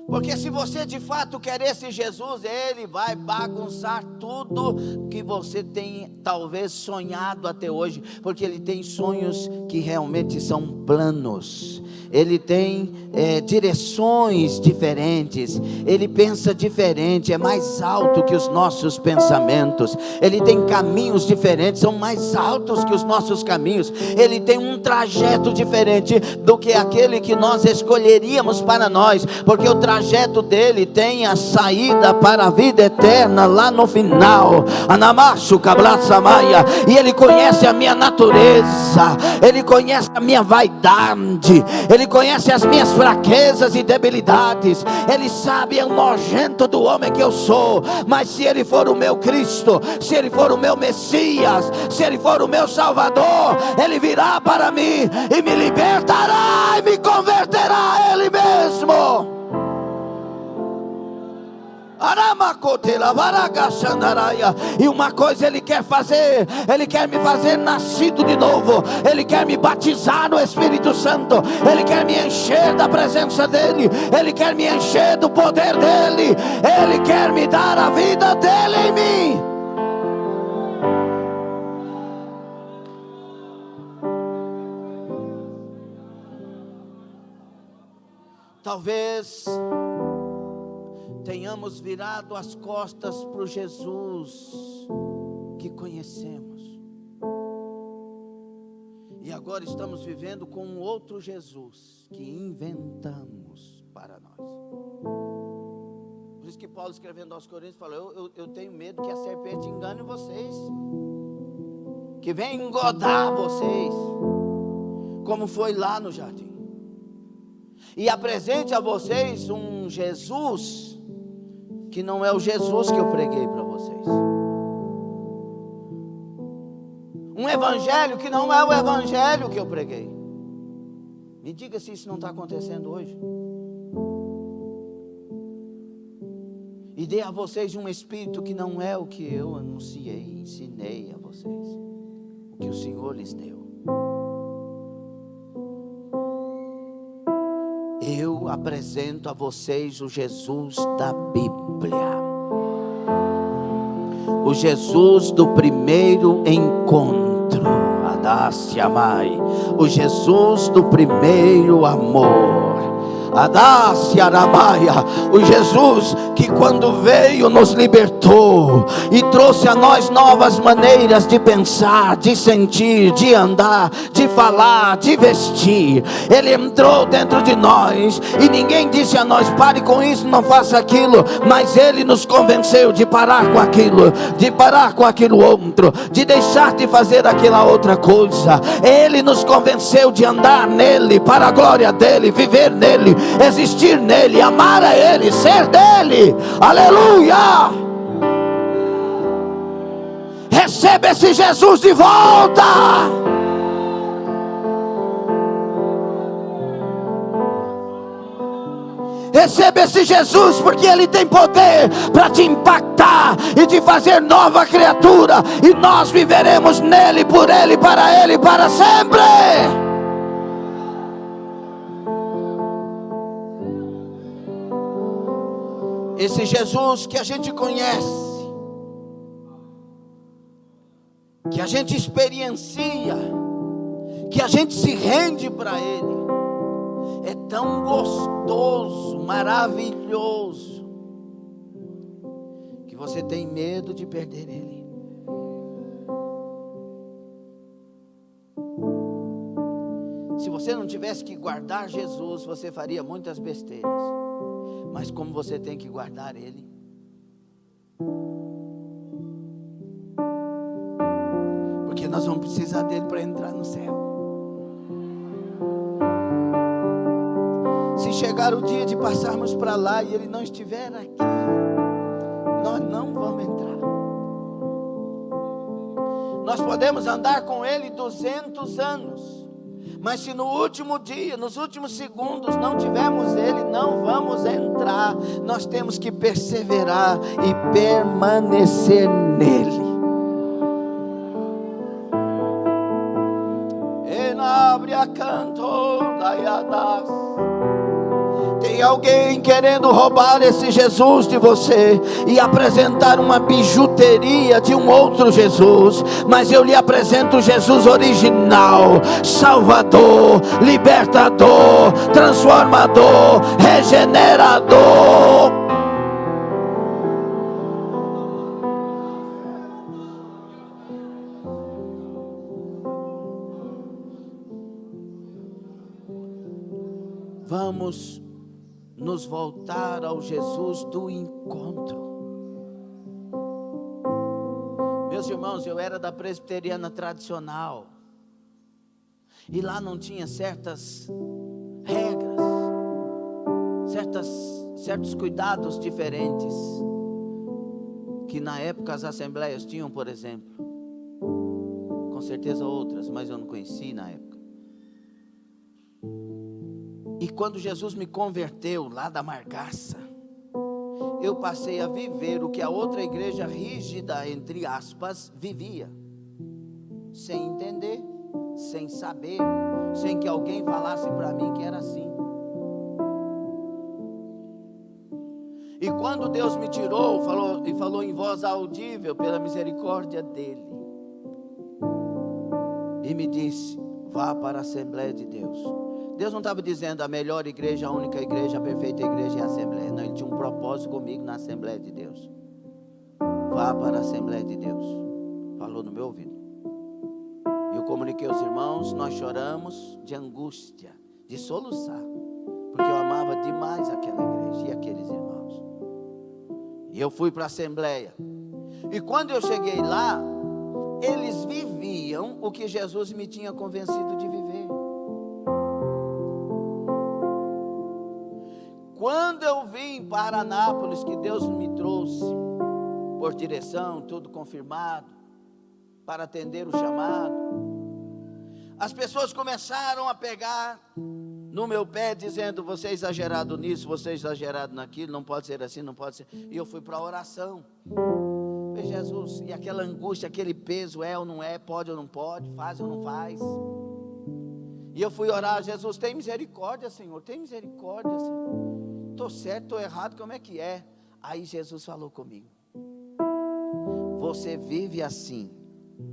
Porque se você de fato quer esse Jesus, Ele vai bagunçar tudo que você tem talvez sonhado até hoje. Porque Ele tem sonhos que realmente são planos. Ele tem direções diferentes. Ele pensa diferente, é mais alto que os nossos pensamentos. Ele tem caminhos diferentes, são mais altos que os nossos caminhos. Ele tem um trajeto diferente do que aquele que nós escolheríamos para nós. Porque o trajeto dele tem a saída para a vida eterna lá no final. Anamacho Kablatsamaya. E Ele conhece a minha natureza, Ele conhece a minha vaidade, Ele conhece as minhas fraquezas e debilidades. Ele sabe o nojento do homem que eu sou. Mas se Ele for o meu Cristo, se Ele for o meu Messias, se Ele for o meu Salvador, Ele virá para mim e me libertará e me converterá a Ele mesmo. E uma coisa Ele quer fazer, Ele quer me fazer nascido de novo. Ele quer me batizar no Espírito Santo. Ele quer me encher da presença dEle. Ele quer me encher do poder dEle. Ele quer me dar a vida dEle em mim. Talvez tenhamos virado as costas para o Jesus que conhecemos. E agora estamos vivendo com um outro Jesus que inventamos para nós. Por isso que Paulo, escrevendo aos Coríntios, falou: eu tenho medo que a serpente engane vocês, que venha engodar vocês, como foi lá no jardim, e apresente a vocês um Jesus que não é o Jesus que eu preguei para vocês. Um evangelho que não é o evangelho que eu preguei. Me diga se isso não está acontecendo hoje. E dê a vocês um espírito que não é o que eu anunciei, ensinei a vocês. O que o Senhor lhes deu. Eu apresento a vocês o Jesus da Bíblia. O Jesus do primeiro encontro. Adassia Mai. O Jesus do primeiro amor. Adassia Aramaia. O Jesus que quando veio nos libertou e trouxe a nós novas maneiras de pensar, de sentir, de andar, de falar, de vestir. Ele entrou dentro de nós e ninguém disse a nós: pare com isso, não faça aquilo. Mas Ele nos convenceu de parar com aquilo, de parar com aquilo outro, de deixar de fazer aquela outra coisa. Ele nos convenceu de andar nele, para a glória dele, viver nele, existir nele, amar a Ele, ser dele. Aleluia! Receba esse Jesus de volta. Receba esse Jesus, porque Ele tem poder para te impactar e te fazer nova criatura. E nós viveremos nele, por Ele, para sempre. Esse Jesus que a gente conhece, que a gente experiencia, que a gente se rende para Ele, é tão gostoso, maravilhoso. que você tem medo de perder Ele. Se você não tivesse que guardar Jesus, você faria muitas besteiras. Mas como você tem que guardar Ele, porque nós vamos precisar dele para entrar no céu. Se chegar o dia de passarmos para lá e Ele não estiver aqui, nós não vamos entrar. Nós podemos andar com Ele 200 anos, mas se no último dia, nos últimos segundos não tivermos Ele, não vamos entrar. Nós temos que perseverar e permanecer nele. Enabria canto daiadas. Tem alguém querendo roubar esse Jesus de você e apresentar uma bijuteria de um outro Jesus, mas eu lhe apresento o Jesus original, Salvador, Libertador, Transformador, Regenerador. Vamos nos voltar ao Jesus do encontro. Meus irmãos, eu era da presbiteriana tradicional, e lá não tinha certas regras, certos cuidados diferentes, que na época as assembleias tinham, por exemplo. Com certeza outras, mas eu não conheci na época. E quando Jesus me converteu lá da Margaça, eu passei a viver o que a outra igreja rígida, entre aspas, vivia. Sem entender, sem saber, sem que alguém falasse para mim que era assim. E quando Deus me tirou, falou em voz audível, pela misericórdia dEle, e me disse: vá para a Assembleia de Deus. Deus não estava dizendo a melhor igreja, a única igreja, a perfeita igreja é a Assembleia. Não, Ele tinha um propósito comigo na Assembleia de Deus. Vá para a Assembleia de Deus. Falou no meu ouvido. Eu comuniquei aos irmãos, nós choramos de angústia, de soluçar, porque eu amava demais aquela igreja e aqueles irmãos. E eu fui para a Assembleia. E quando eu cheguei lá, eles viviam o que Jesus me tinha convencido de viver. Quando eu vim para Anápolis, que Deus me trouxe por direção, tudo confirmado, para atender o chamado, as pessoas começaram a pegar no meu pé, dizendo: você é exagerado nisso, você é exagerado naquilo, não pode ser assim, não pode ser. E eu fui para a oração. Falei: Jesus, e aquela angústia, aquele peso, é ou não é, pode ou não pode, faz ou não faz. E eu fui orar: Jesus, tem misericórdia, Senhor, tem misericórdia, Senhor. Estou certo, estou errado, como é que é? Aí Jesus falou comigo: você vive assim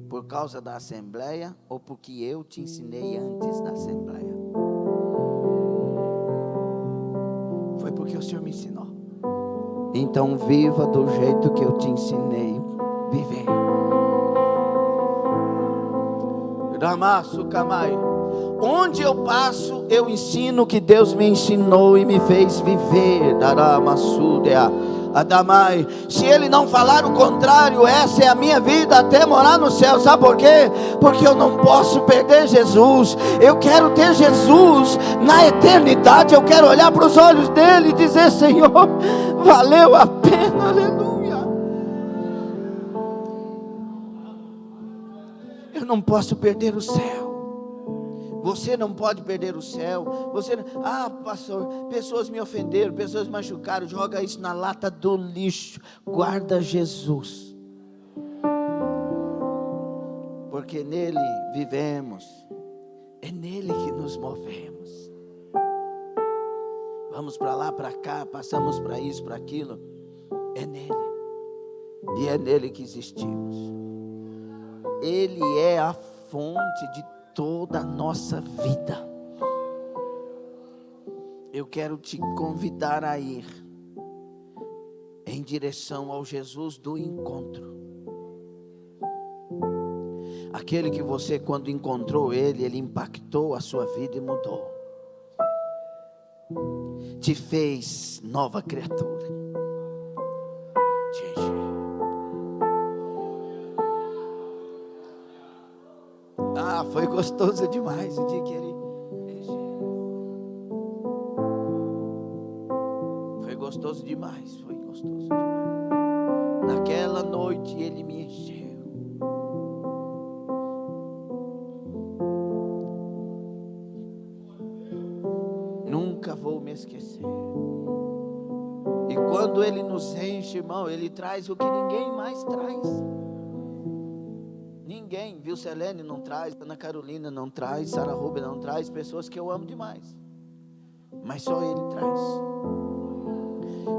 por causa da Assembleia ou porque eu te ensinei antes da Assembleia? Foi porque o Senhor me ensinou. Então viva do jeito que eu te ensinei viver. Ramaço Camai. Onde eu passo, eu ensino o que Deus me ensinou e me fez viver. Daramasudea, Adamai. Se Ele não falar o contrário, essa é a minha vida até morar no céu. Sabe por quê? Porque eu não posso perder Jesus. Eu quero ter Jesus na eternidade. Eu quero olhar para os olhos dele e dizer: Senhor, valeu a pena, aleluia. Eu não posso perder o céu. Você não pode perder o céu. Pastor, pessoas me ofenderam, pessoas me machucaram. Joga isso na lata do lixo. Guarda Jesus, porque nele vivemos, é nele que nos movemos. Vamos para lá, para cá, passamos para isso, para aquilo. É nele, e é nele que existimos. Ele é a fonte de toda a nossa vida. Eu quero te convidar a ir em direção ao Jesus do encontro. Aquele que você, quando encontrou ele impactou a sua vida e mudou. Te fez nova criatura. Te encheu. Foi gostoso demais o dia que ele encheu. Foi gostoso demais, foi gostoso demais. Naquela noite ele me encheu. Nunca vou me esquecer. E quando ele nos enche, irmão, ele traz o que ninguém mais traz. Ninguém, viu? Selene não traz, Ana Carolina não traz, Sara Rubia não traz, pessoas que eu amo demais. Mas só ele traz.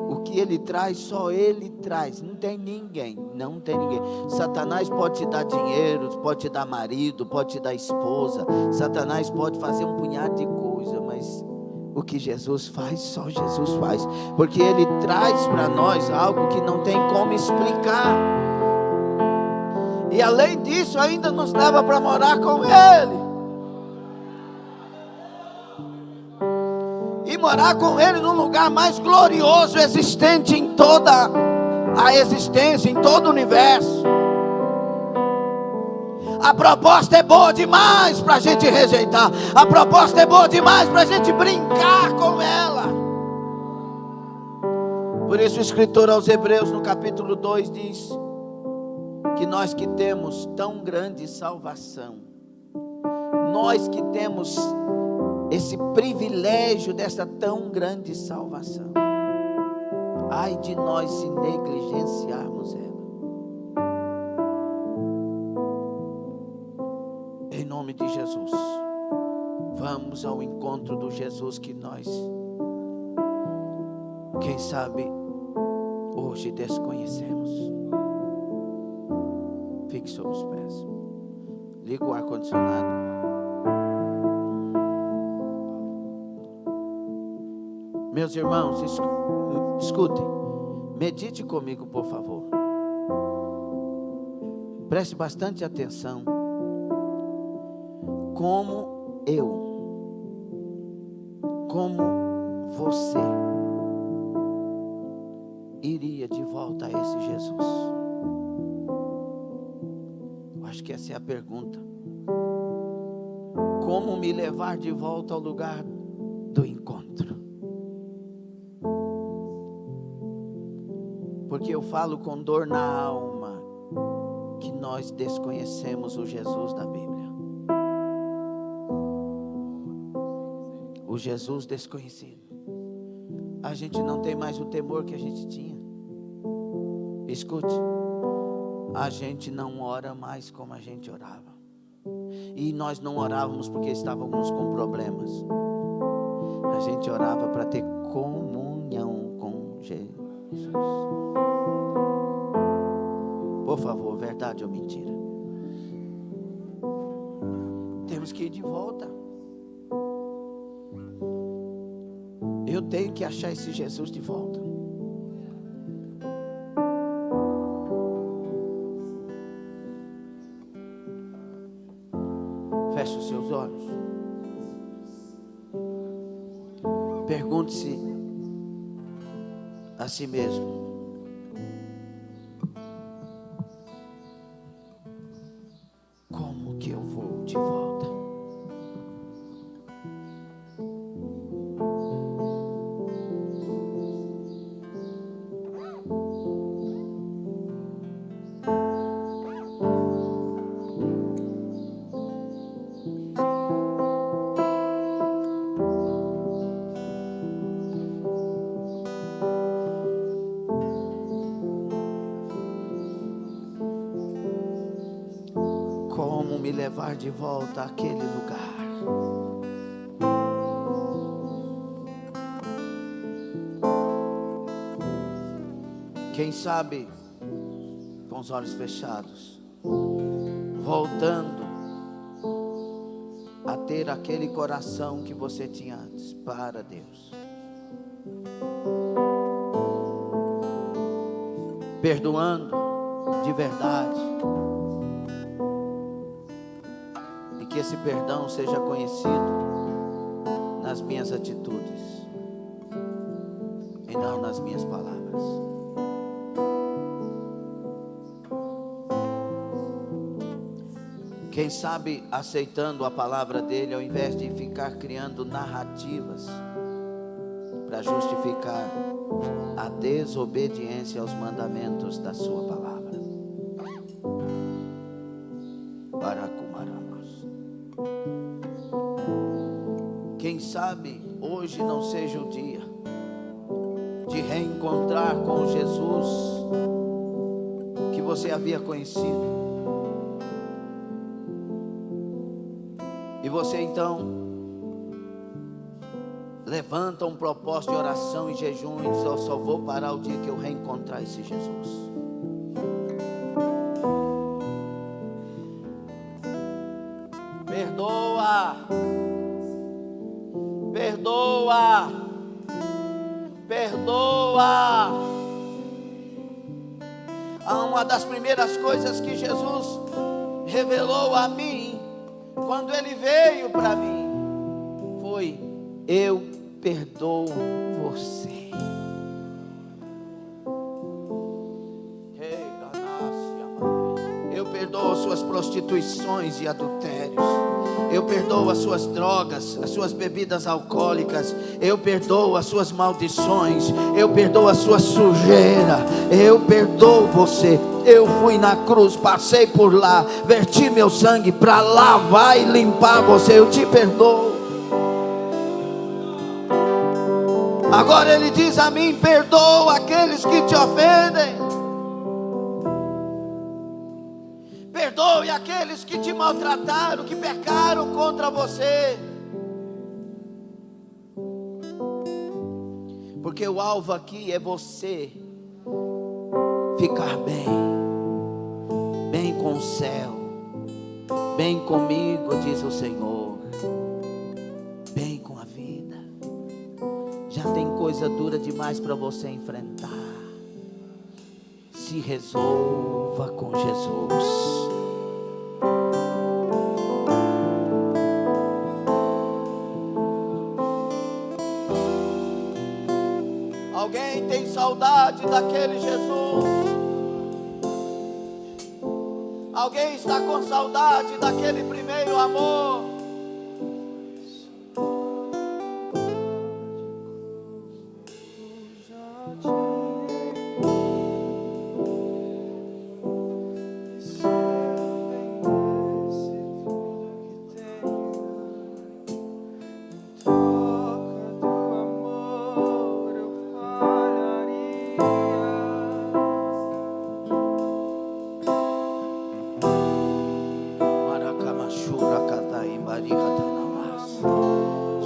O que ele traz, só ele traz. Não tem ninguém, não tem ninguém. Satanás pode te dar dinheiro, pode te dar marido, pode te dar esposa. Satanás pode fazer um punhado de coisa, mas o que Jesus faz, só Jesus faz. Porque ele traz para nós algo que não tem como explicar. E além disso, ainda nos leva para morar com ele. E morar com ele no lugar mais glorioso existente em toda a existência, em todo o universo. A proposta é boa demais para a gente rejeitar. A proposta é boa demais para a gente brincar com ela. Por isso o escritor aos Hebreus, no capítulo 2, diz que nós que temos tão grande salvação, nós que temos esse privilégio dessa tão grande salvação, ai de nós se negligenciarmos ela. Em nome de Jesus, vamos ao encontro do Jesus que nós, quem sabe, hoje desconhecemos. Fique sobre os pés. Liga o ar-condicionado. Meus irmãos, escutem. Medite comigo, por favor. Preste bastante atenção. Como eu, como você iria de volta a esse Jesus? Acho que essa é a pergunta. Como me levar de volta ao lugar do encontro? Porque eu falo com dor na alma que nós desconhecemos o Jesus da Bíblia. O Jesus desconhecido. A gente não tem mais o temor que a gente tinha. Escute. A gente não ora mais como a gente orava. E nós não orávamos porque estávamos com problemas. A gente orava para ter comunhão com Jesus. Por favor, verdade ou mentira? Temos que ir de volta. Eu tenho que achar esse Jesus de volta. Feche os seus olhos. Pergunte-se a si mesmo: como que eu vou de volta? Como me levar de volta àquele lugar? Quem sabe, com os olhos fechados, voltando a ter aquele coração que você tinha antes para Deus. perdoando de verdade, e que esse perdão seja conhecido nas minhas atitudes e não nas minhas palavras. Quem sabe aceitando a palavra dele, ao invés de ficar criando narrativas para justificar a desobediência aos mandamentos da sua palavra. Quem sabe hoje não seja o dia de reencontrar com o Jesus que você havia conhecido. E você então levanta um propósito de oração e jejum e diz: eu só vou parar o dia que eu reencontrar esse Jesus. Perdoa, perdoa, perdoa. Uma das primeiras coisas que Jesus revelou a mim, quando Ele veio para mim, foi: eu perdoo você. Eu perdoo as suas prostituições e adultérios. Eu perdoo as suas drogas, as suas bebidas alcoólicas. Eu perdoo as suas maldições. Eu perdoo a sua sujeira. Eu perdoo você. Eu fui na cruz, passei por lá, verti meu sangue para lavar e limpar você. Eu te perdoo. Agora Ele diz a mim: perdoa aqueles que te ofendem. Perdoe aqueles que te maltrataram, que pecaram contra você. Porque o alvo aqui é você ficar bem, bem com o céu, bem comigo, diz o Senhor, bem com a vida. Já tem coisa dura demais para você enfrentar. Se resolva com Jesus. Alguém tem saudade daquele Jesus? Alguém está com saudade daquele primeiro amor?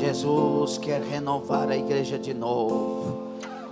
Jesus quer renovar a igreja de novo.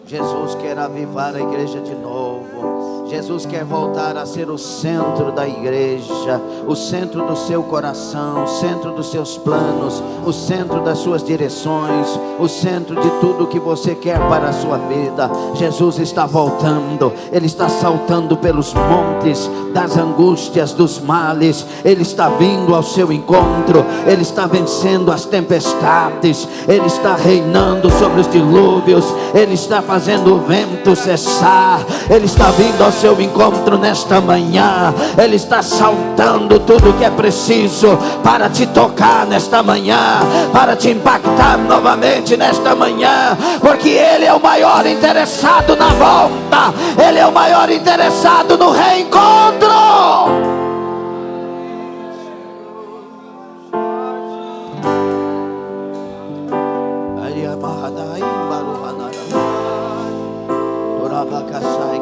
Jesus quer avivar a igreja de novo. Jesus quer voltar a ser o centro da igreja, o centro do seu coração, o centro dos seus planos, o centro das suas direções, o centro de tudo que você quer para a sua vida. Jesus está voltando. Ele está saltando pelos montes das angústias, dos males. Ele está vindo ao seu encontro. Ele está vencendo as tempestades. Ele está reinando sobre os dilúvios. Ele está fazendo o vento cessar. Ele está vindo ao seu encontro nesta manhã. Ele está saltando tudo que é preciso para te tocar nesta manhã, para te impactar novamente nesta manhã, porque Ele é o maior interessado na volta. Ele é o maior interessado no reencontro.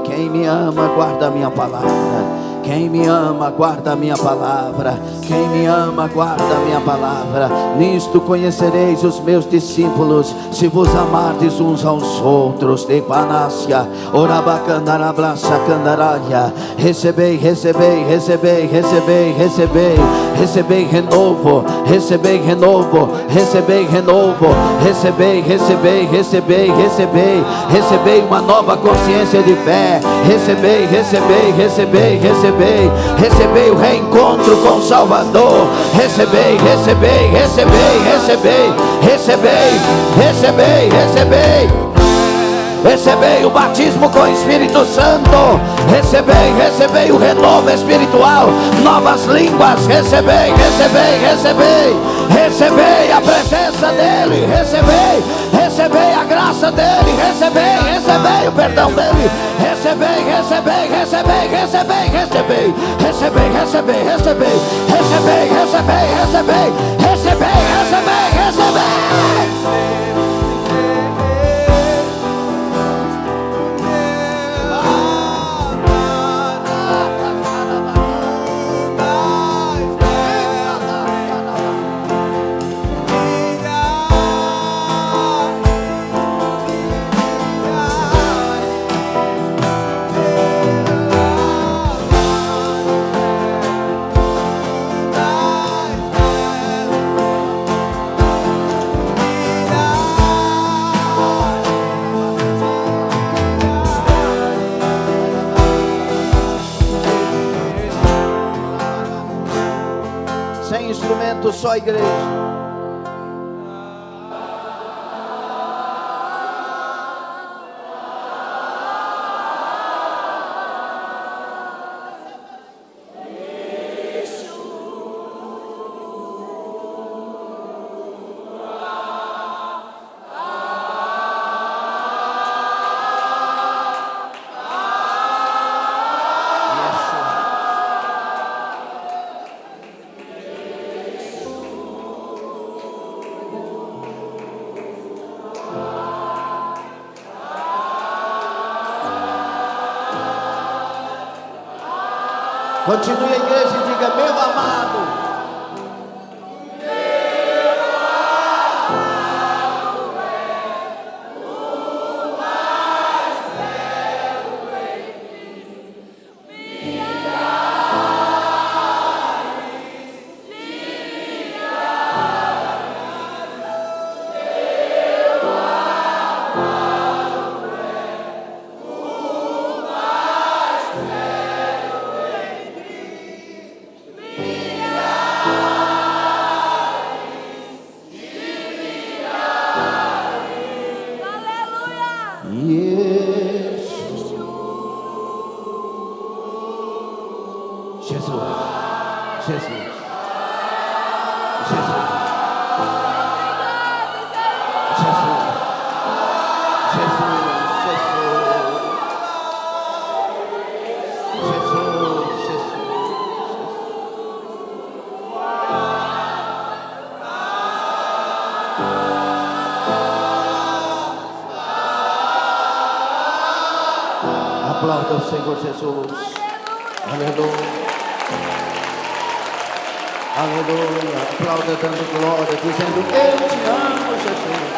Quem me ama, guarda a minha palavra. Quem me ama, guarda a minha palavra. Quem me ama, guarda a minha palavra. Nisto conhecereis os meus discípulos, se vos amardes uns aos outros. De panácia, orabacandarablaça candaraya. Recebei, recebei, recebei, recebei, recebei. Recebei renovo, recebei renovo, recebei renovo. Recebei, recebei, recebei, recebei. Recebei uma nova consciência de fé. Recebei, recebei, recebei, recebei. Recebei o reencontro com o Salvador. Recebei, recebei, recebei, recebei. Recebei, recebei, recebei. Recebei o batismo com o Espírito Santo. Recebei, recebei o renovo espiritual. Novas línguas. Recebei, recebei, recebei. Recebei a presença dEle. Recebei, recebei a graça dEle. Recebei, recebei o perdão dEle. Recebei, recebei, recebei, recebei, recebei. Recebei, recebei, recebei. Recebei, recebei, recebei. Recebei, recebei, recebei. Sem instrumento, só igreja. Continue a igreja e diga: meu amado. Aplauda o Senhor Jesus. Aleluia. Aleluia. Aplauda dando glória, dizendo: eu te amo, Jesus.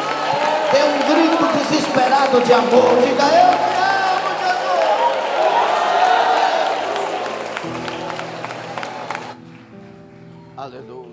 Dê um grito desesperado de amor. Diga: eu te amo, Jesus. Aleluia.